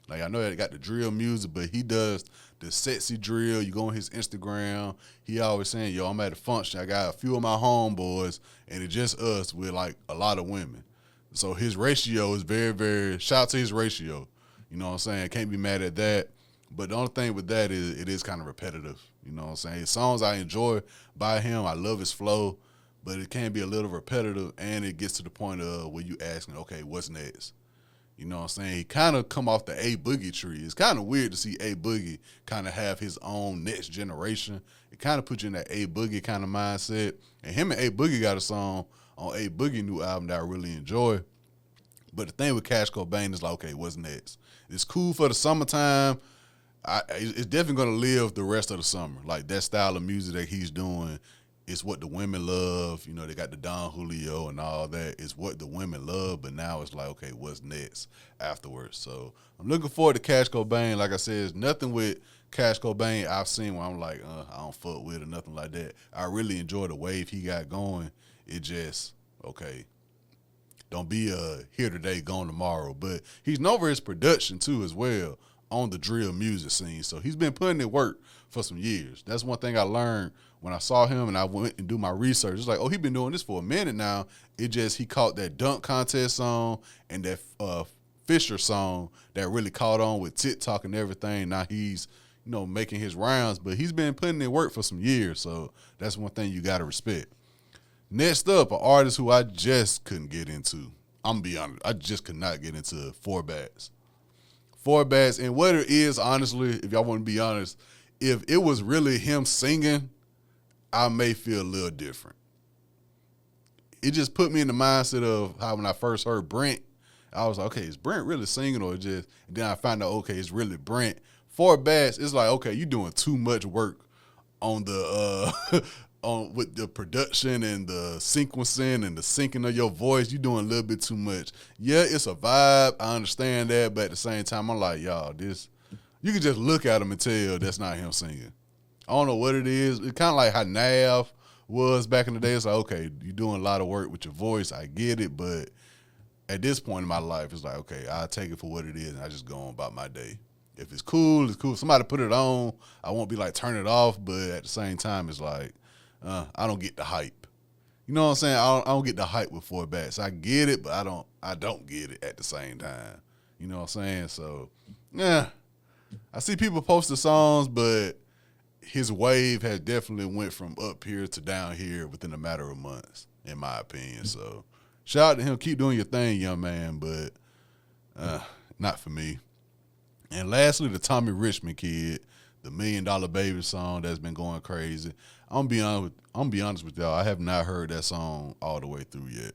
Like, I know that got the drill music, but he does the sexy drill. You go on his Instagram. He always saying, yo, I'm at a function. I got a few of my homeboys, and it's just us with, like, a lot of women. So his ratio is very, very, shout out to his ratio. You know what I'm saying? Can't be mad at that. But the only thing with that is it is kind of repetitive. You know what I'm saying? His songs I enjoy by him. I love his flow. But it can be a little repetitive, and it gets to the point of where you asking, okay, what's next? You know what I'm saying? He kind of come off the A Boogie tree. It's kind of weird to see A Boogie kind of have his own next generation. It kind of puts you in that A Boogie kind of mindset. And him and A Boogie got a song on A Boogie new album that I really enjoy. But the thing with Cash Cobain is like, okay, what's next? It's cool for the summertime. It's definitely gonna live the rest of the summer. Like that style of music that he's doing is what the women love. You know, they got the Don Julio and all that. It's what the women love. But now it's like, okay, what's next afterwards? So I'm looking forward to Cash Cobain. Like I said, there's nothing with Cash Cobain I've seen where I'm like, I don't fuck with or nothing like that. I really enjoy the wave he got going. It just, okay, don't be here today, gone tomorrow. But he's known for his production too as well on the drill music scene. So he's been putting in work for some years. That's one thing I learned when I saw him and I went and do my research. It's like, oh, he's been doing this for a minute now. It just, he caught that dunk contest song and that Fisher song that really caught on with TikTok and everything. Now he's, you know, making his rounds, but he's been putting in work for some years. So that's one thing you got to respect. Next up, an artist who I just couldn't get into. I'm going to be honest. I just could not get into Four Bats. Four Bats, and what it is, honestly, if y'all want to be honest, if it was really him singing, I may feel a little different. It just put me in the mindset of how when I first heard Brent, I was like, okay, is Brent really singing or just, and then I found out, okay, it's really Brent. Four Bats, it's like, okay, you're doing too much work on the on with the production and the sequencing and the syncing of your voice. You're doing a little bit too much. Yeah, it's a vibe. I understand that, but at the same time, I'm like, y'all, this, you can just look at him and tell that's not him singing. I don't know what it is. It's kind of like how Nav was back in the day. It's like, okay, you're doing a lot of work with your voice. I get it, but at this point in my life, it's like, okay, I'll take it for what it is, and I just go on about my day. If it's cool, it's cool. Somebody put it on, I won't be like, turn it off, but at the same time, it's like, I don't get the hype. You know what I'm saying? I don't get the hype with Four Bats. I get it, but I don't get it at the same time. You know what I'm saying? So, yeah. I see people post the songs, but his wave has definitely went from up here to down here within a matter of months, in my opinion. So, shout out to him. Keep doing your thing, young man, but not for me. And lastly, the Tommy Richmond kid, the $1 Million Baby song that's been going crazy. I'm gonna be honest with y'all. I have not heard that song all the way through yet.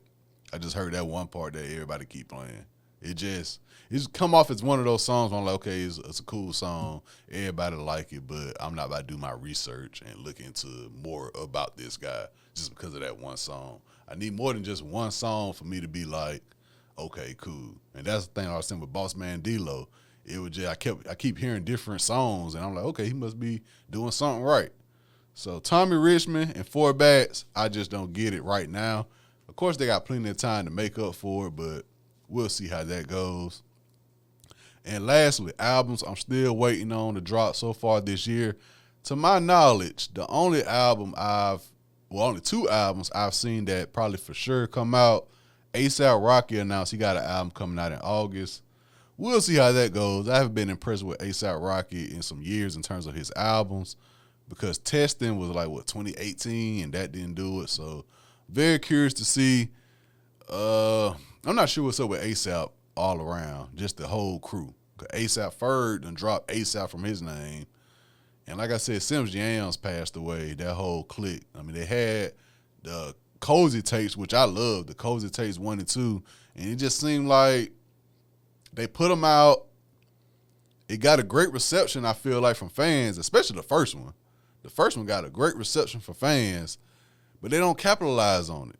I just heard that one part that everybody keep playing. It's come off as one of those songs where I'm like, okay, it's a cool song. Everybody like it, but I'm not about to do my research and look into more about this guy just because of that one song. I need more than just one song for me to be like, okay, cool. And that's the thing I was saying with Boss Man D-Lo. It was just I keep hearing different songs, and I'm like, okay, he must be doing something right. So Tommy Richmond and Four Bats, I just don't get it right now. Of course, they got plenty of time to make up for it, but we'll see how that goes. And lastly, albums I'm still waiting on to drop so far this year. To my knowledge, the only only two albums I've seen that probably for sure come out. A$AP Rocky announced he got an album coming out in August. We'll see how that goes. I haven't been impressed with A$AP Rocky in some years in terms of his albums because Testing was like, 2018, and that didn't do it. So very curious to see. I'm not sure what's up with A$AP all around, just the whole crew. A$AP Ferg done dropped A$AP from his name. And like I said, Sims Yams passed away, that whole clique. I mean, they had the Cozy Tapes, which I love, the Cozy Tapes 1 and 2, and it just seemed like they put them out. It got a great reception, I feel like, from fans, especially the first one. The first one got a great reception for fans, but they don't capitalize on it.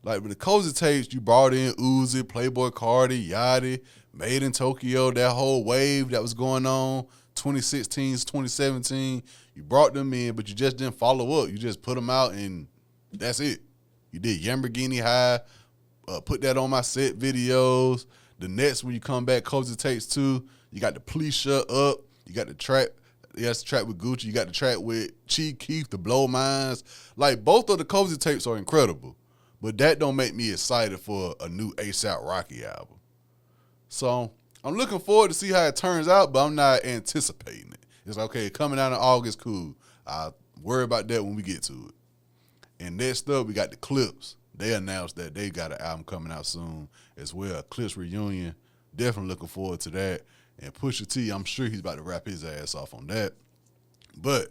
Like with the Cozy Tapes, you brought in Uzi, Playboi Carti, Yachty, Made in Tokyo, that whole wave that was going on, 2016, 2017. You brought them in, but you just didn't follow up. You just put them out, and that's it. You did Lamborghini High, put that on my set videos. The next, when you come back, Cozy Tapes 2, you got the Please Shut Up. You got the track. That's the track with Gucci. You got the track with Chief Keef, the Blow Minds. Like, both of the Cozy Tapes are incredible. But that don't make me excited for a new A$AP Rocky album. So I'm looking forward to see how it turns out, but I'm not anticipating it. It's like, okay, coming out in August, cool. I'll worry about that when we get to it. And next up, we got the Clips. They announced that they got an album coming out soon as well, a Clips reunion. Definitely looking forward to that. And Pusha T, I'm sure he's about to wrap his ass off on that. But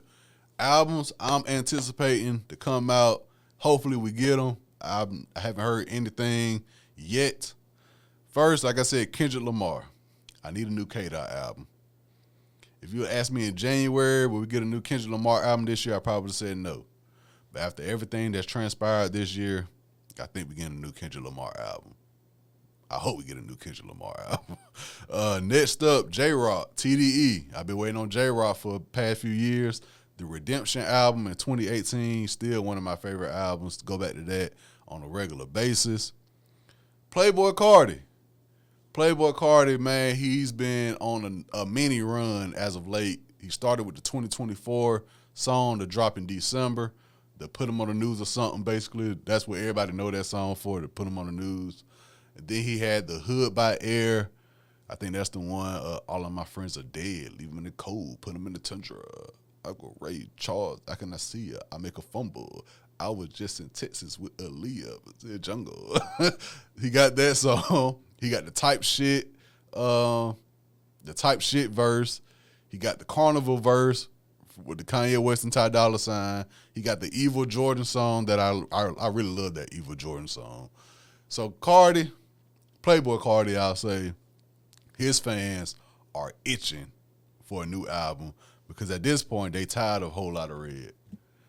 albums I'm anticipating to come out, hopefully we get them. I haven't heard anything yet. First, like I said, Kendrick Lamar. I need a new K-Dot album. If you asked me in January, will we get a new Kendrick Lamar album this year, I probably would have said no. But after everything that's transpired this year, I think we're getting a new Kendrick Lamar album. I hope we get a new Kendrick Lamar album. Next up, J-Rock, TDE. I've been waiting on J-Rock for the past few years. The Redemption album in 2018, still one of my favorite albums. Go back to that on a regular basis. Playboi Carti. Playboi Carti, man, he's been on a mini run as of late. He started with the 2024 song to drop in December, to put him on the news or something, basically. That's what everybody know that song for, to put him on the news. And then he had the Hood by Air. I think that's the one, All of My Friends Are Dead. Leave them in the cold, put them in the tundra. I go Ray Charles, I cannot see ya. I make a fumble. I was just in Texas with Aaliyah, the jungle. He got that song. He got the type shit verse. He got the Carnival verse with the Kanye West and Ty Dolla $ign. He got the Evil Jordan song that I really love, that Evil Jordan song. So Carti, Playboi Carti, I'll say, his fans are itching for a new album because at this point they tired of Whole Lotta Red.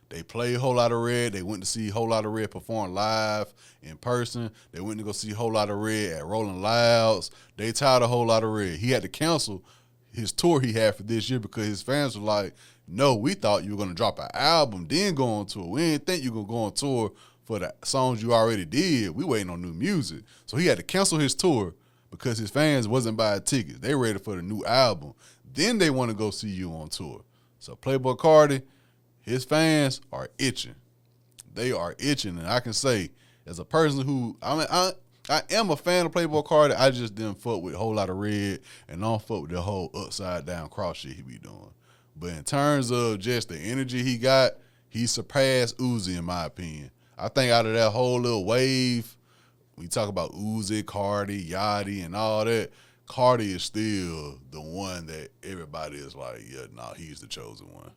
They played Whole Lotta Red. They went to see Whole Lotta Red perform live in person. They went to go see Whole Lotta Red at Rolling Louds. They tired of Whole Lotta Red. He had to cancel his tour he had for this year because his fans were like, no, we thought you were going to drop an album, then go on tour. We didn't think you were going to go on tour for the songs you already did. We waiting on new music. So he had to cancel his tour because his fans wasn't buying tickets. They ready for the new album. Then they want to go see you on tour. So Playboi Carti, his fans are itching. They are itching. And I can say, as a person who, I am a fan of Playboi Carti, I just didn't fuck with a Whole Lotta Red and don't fuck with the whole upside down cross shit he be doing. But in terms of just the energy he got, he surpassed Uzi in my opinion. I think out of that whole little wave, when you talk about Uzi, Carti, Yachty, and all that, Carti is still the one that everybody is like, yeah, nah, he's the chosen one.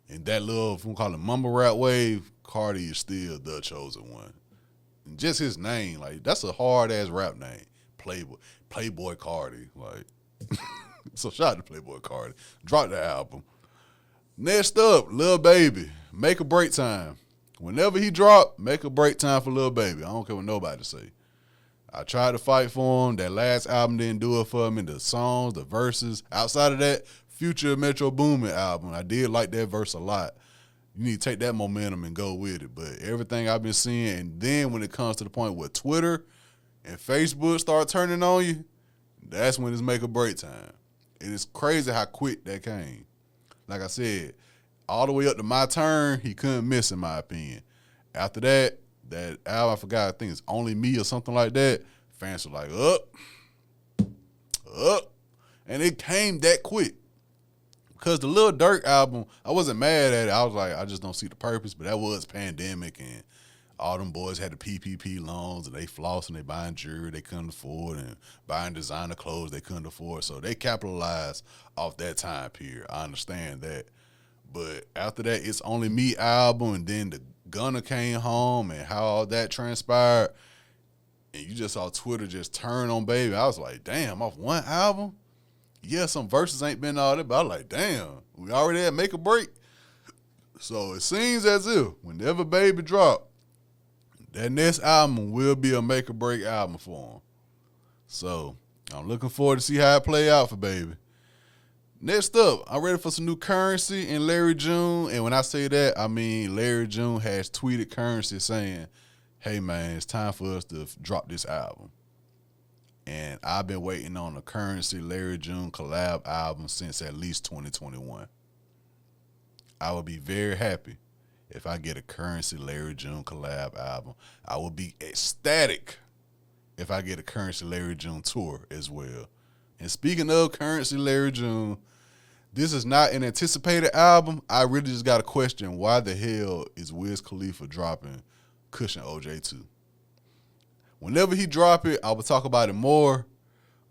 And that little, if we call it mumble rap wave, Carti is still the chosen one. And just his name, like, that's a hard-ass rap name, Playboi Carti. Like, so shout out to Playboi Carti. Drop the album. Next up, Lil Baby, Make or Break Time. Whenever he drop, make a break time for Lil Baby. I don't care what nobody say. I tried to fight for him. That last album didn't do it for me. The songs, the verses. Outside of that, Future Metro Boomin album, I did like that verse a lot. You need to take that momentum and go with it. But everything I've been seeing, and then when it comes to the point where Twitter and Facebook start turning on you, that's when it's make or break time. And it's crazy how quick that came. Like I said, all the way up to My Turn, he couldn't miss in my opinion. After that album, I forgot, I think it's Only Me or something like that, fans were like, up. And it came that quick. Because the Lil Durk album, I wasn't mad at it. I was like, I just don't see the purpose. But that was pandemic, and all them boys had the PPP loans, and they flossing, they buying jewelry they couldn't afford, and buying designer clothes they couldn't afford. So they capitalized off that time period. I understand that. But after that, It's Only Me album, and then the Gunna came home, and how all that transpired, and you just saw Twitter just turn on Baby. I was like, damn, off one album? Yeah, some verses ain't been all that, but I was like, damn, we already had Make or Break. So it seems as if whenever Baby drop, that next album will be a Make or Break album for him. So I'm looking forward to see how it play out for Baby. Next up, I'm ready for some new Currency and Larry June. And when I say that, I mean Larry June has tweeted Currency saying, hey, man, it's time for us to drop this album. And I've been waiting on a Currency Larry June collab album since at least 2021. I would be very happy if I get a Currency Larry June collab album. I would be ecstatic if I get a Currency Larry June tour as well. And speaking of Currency Larry June, this is not an anticipated album. I really just got a question. Why the hell is Wiz Khalifa dropping Cushion OJ 2? Whenever he drop it, I will talk about it more.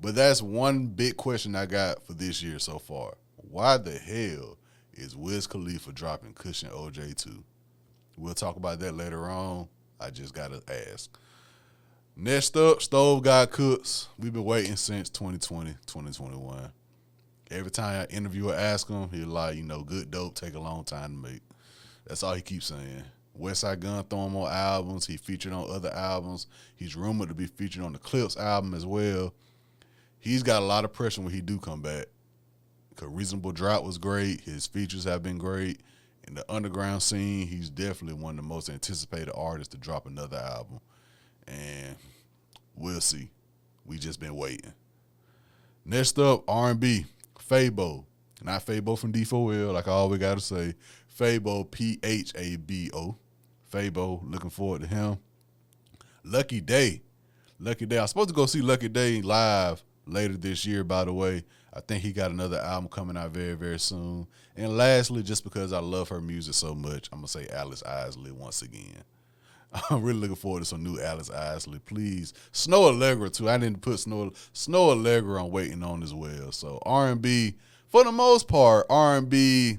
But that's one big question I got for this year so far. Why the hell is Wiz Khalifa dropping Cushion OJ 2? We'll talk about that later on. I just got to ask. Next up, Stove God Cooks. We've been waiting since 2020, 2021. Every time I interview or ask him, he's like, good dope take a long time to make. That's all he keeps saying. Westside Gunn throw him on albums. He featured on other albums. He's rumored to be featured on the Clips album as well. He's got a lot of pressure when he do come back. Because Reasonable Drought was great. His features have been great. In the underground scene, he's definitely one of the most anticipated artists to drop another album. And we'll see. We just been waiting. Next up, R&B. Fabo. Not Fabo from D4L, like I always got to say. Fabo, Phabo. Fabo, looking forward to him. Lucky Day. Lucky Day. I'm supposed to go see Lucky Day live later this year, by the way. I think he got another album coming out very, very soon. And lastly, just because I love her music so much, I'm going to say Alice Isley once again. I'm really looking forward to some new Alice Isley. Please. Snow Allegra, too. I didn't put Snow Allegra I'm waiting on as well. So R&B, for the most part, R&B,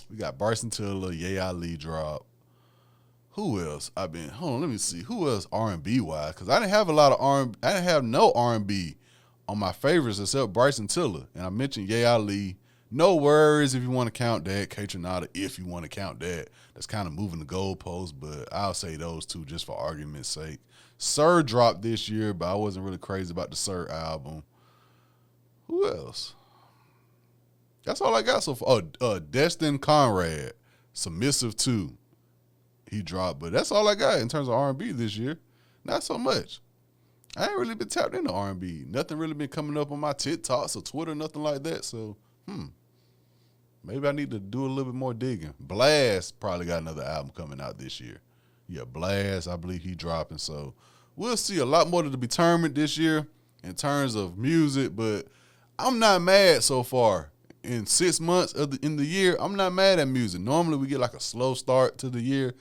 we got Bryson Tiller, Ye Ali drop. Who else? Hold on, let me see. Who else R&B wise? Because I didn't have a lot of R&B. I didn't have no R&B on my favorites except Bryson Tiller. And I mentioned Ye Ali. No Worries if you want to count that. K-Tronada if you want to count that. That's kind of moving the goalposts, but I'll say those two just for argument's sake. Sir dropped this year, but I wasn't really crazy about the Sir album. Who else? That's all I got so far. Destin Conrad, Submissive 2. He dropped, but that's all I got in terms of R&B this year. Not so much. I ain't really been tapped into R&B. Nothing really been coming up on my TikToks or Twitter, nothing like that. So, maybe I need to do a little bit more digging. Blast probably got another album coming out this year. Yeah, Blast, I believe he dropping. So, we'll see a lot more to be determined this year in terms of music, but I'm not mad so far. In 6 months in the year, I'm not mad at music. Normally, we get like a slow start to the year,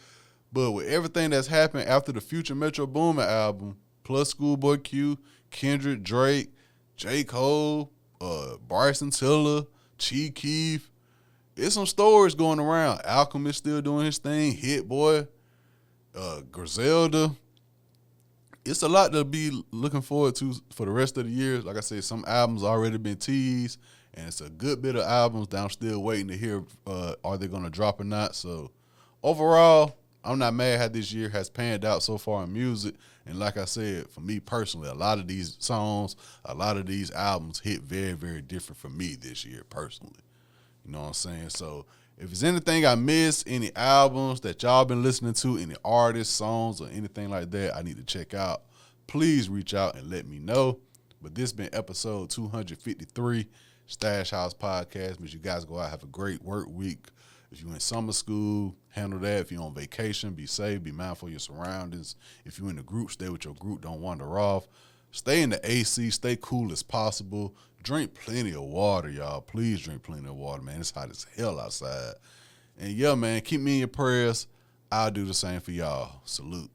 but with everything that's happened after the Future Metro Boomin album, plus Schoolboy Q, Kendrick, Drake, J. Cole, Bryson Tiller, Chief Keef, there's some stories going around. Alchemist still doing his thing, Hit Boy, Griselda. It's a lot to be looking forward to for the rest of the year. Like I said, some albums already been teased, and it's a good bit of albums that I'm still waiting to hear are they going to drop or not. So overall, I'm not mad how this year has panned out so far in music. And like I said, for me personally, a lot of these songs, a lot of these albums hit very, very different for me this year personally. You know what I'm saying? So if there's anything I missed, any albums that y'all been listening to, any artists, songs, or anything like that I need to check out, please reach out and let me know. But this has been episode 253, Stash House Podcast. But you guys go out, have a great work week. If you're in summer school, handle that. If you're on vacation, be safe, be mindful of your surroundings. If you're in a group, stay with your group, don't wander off. Stay in the AC, stay cool as possible. Drink plenty of water, y'all. Please drink plenty of water, man. It's hot as hell outside. And yeah, man, keep me in your prayers. I'll do the same for y'all. Salute.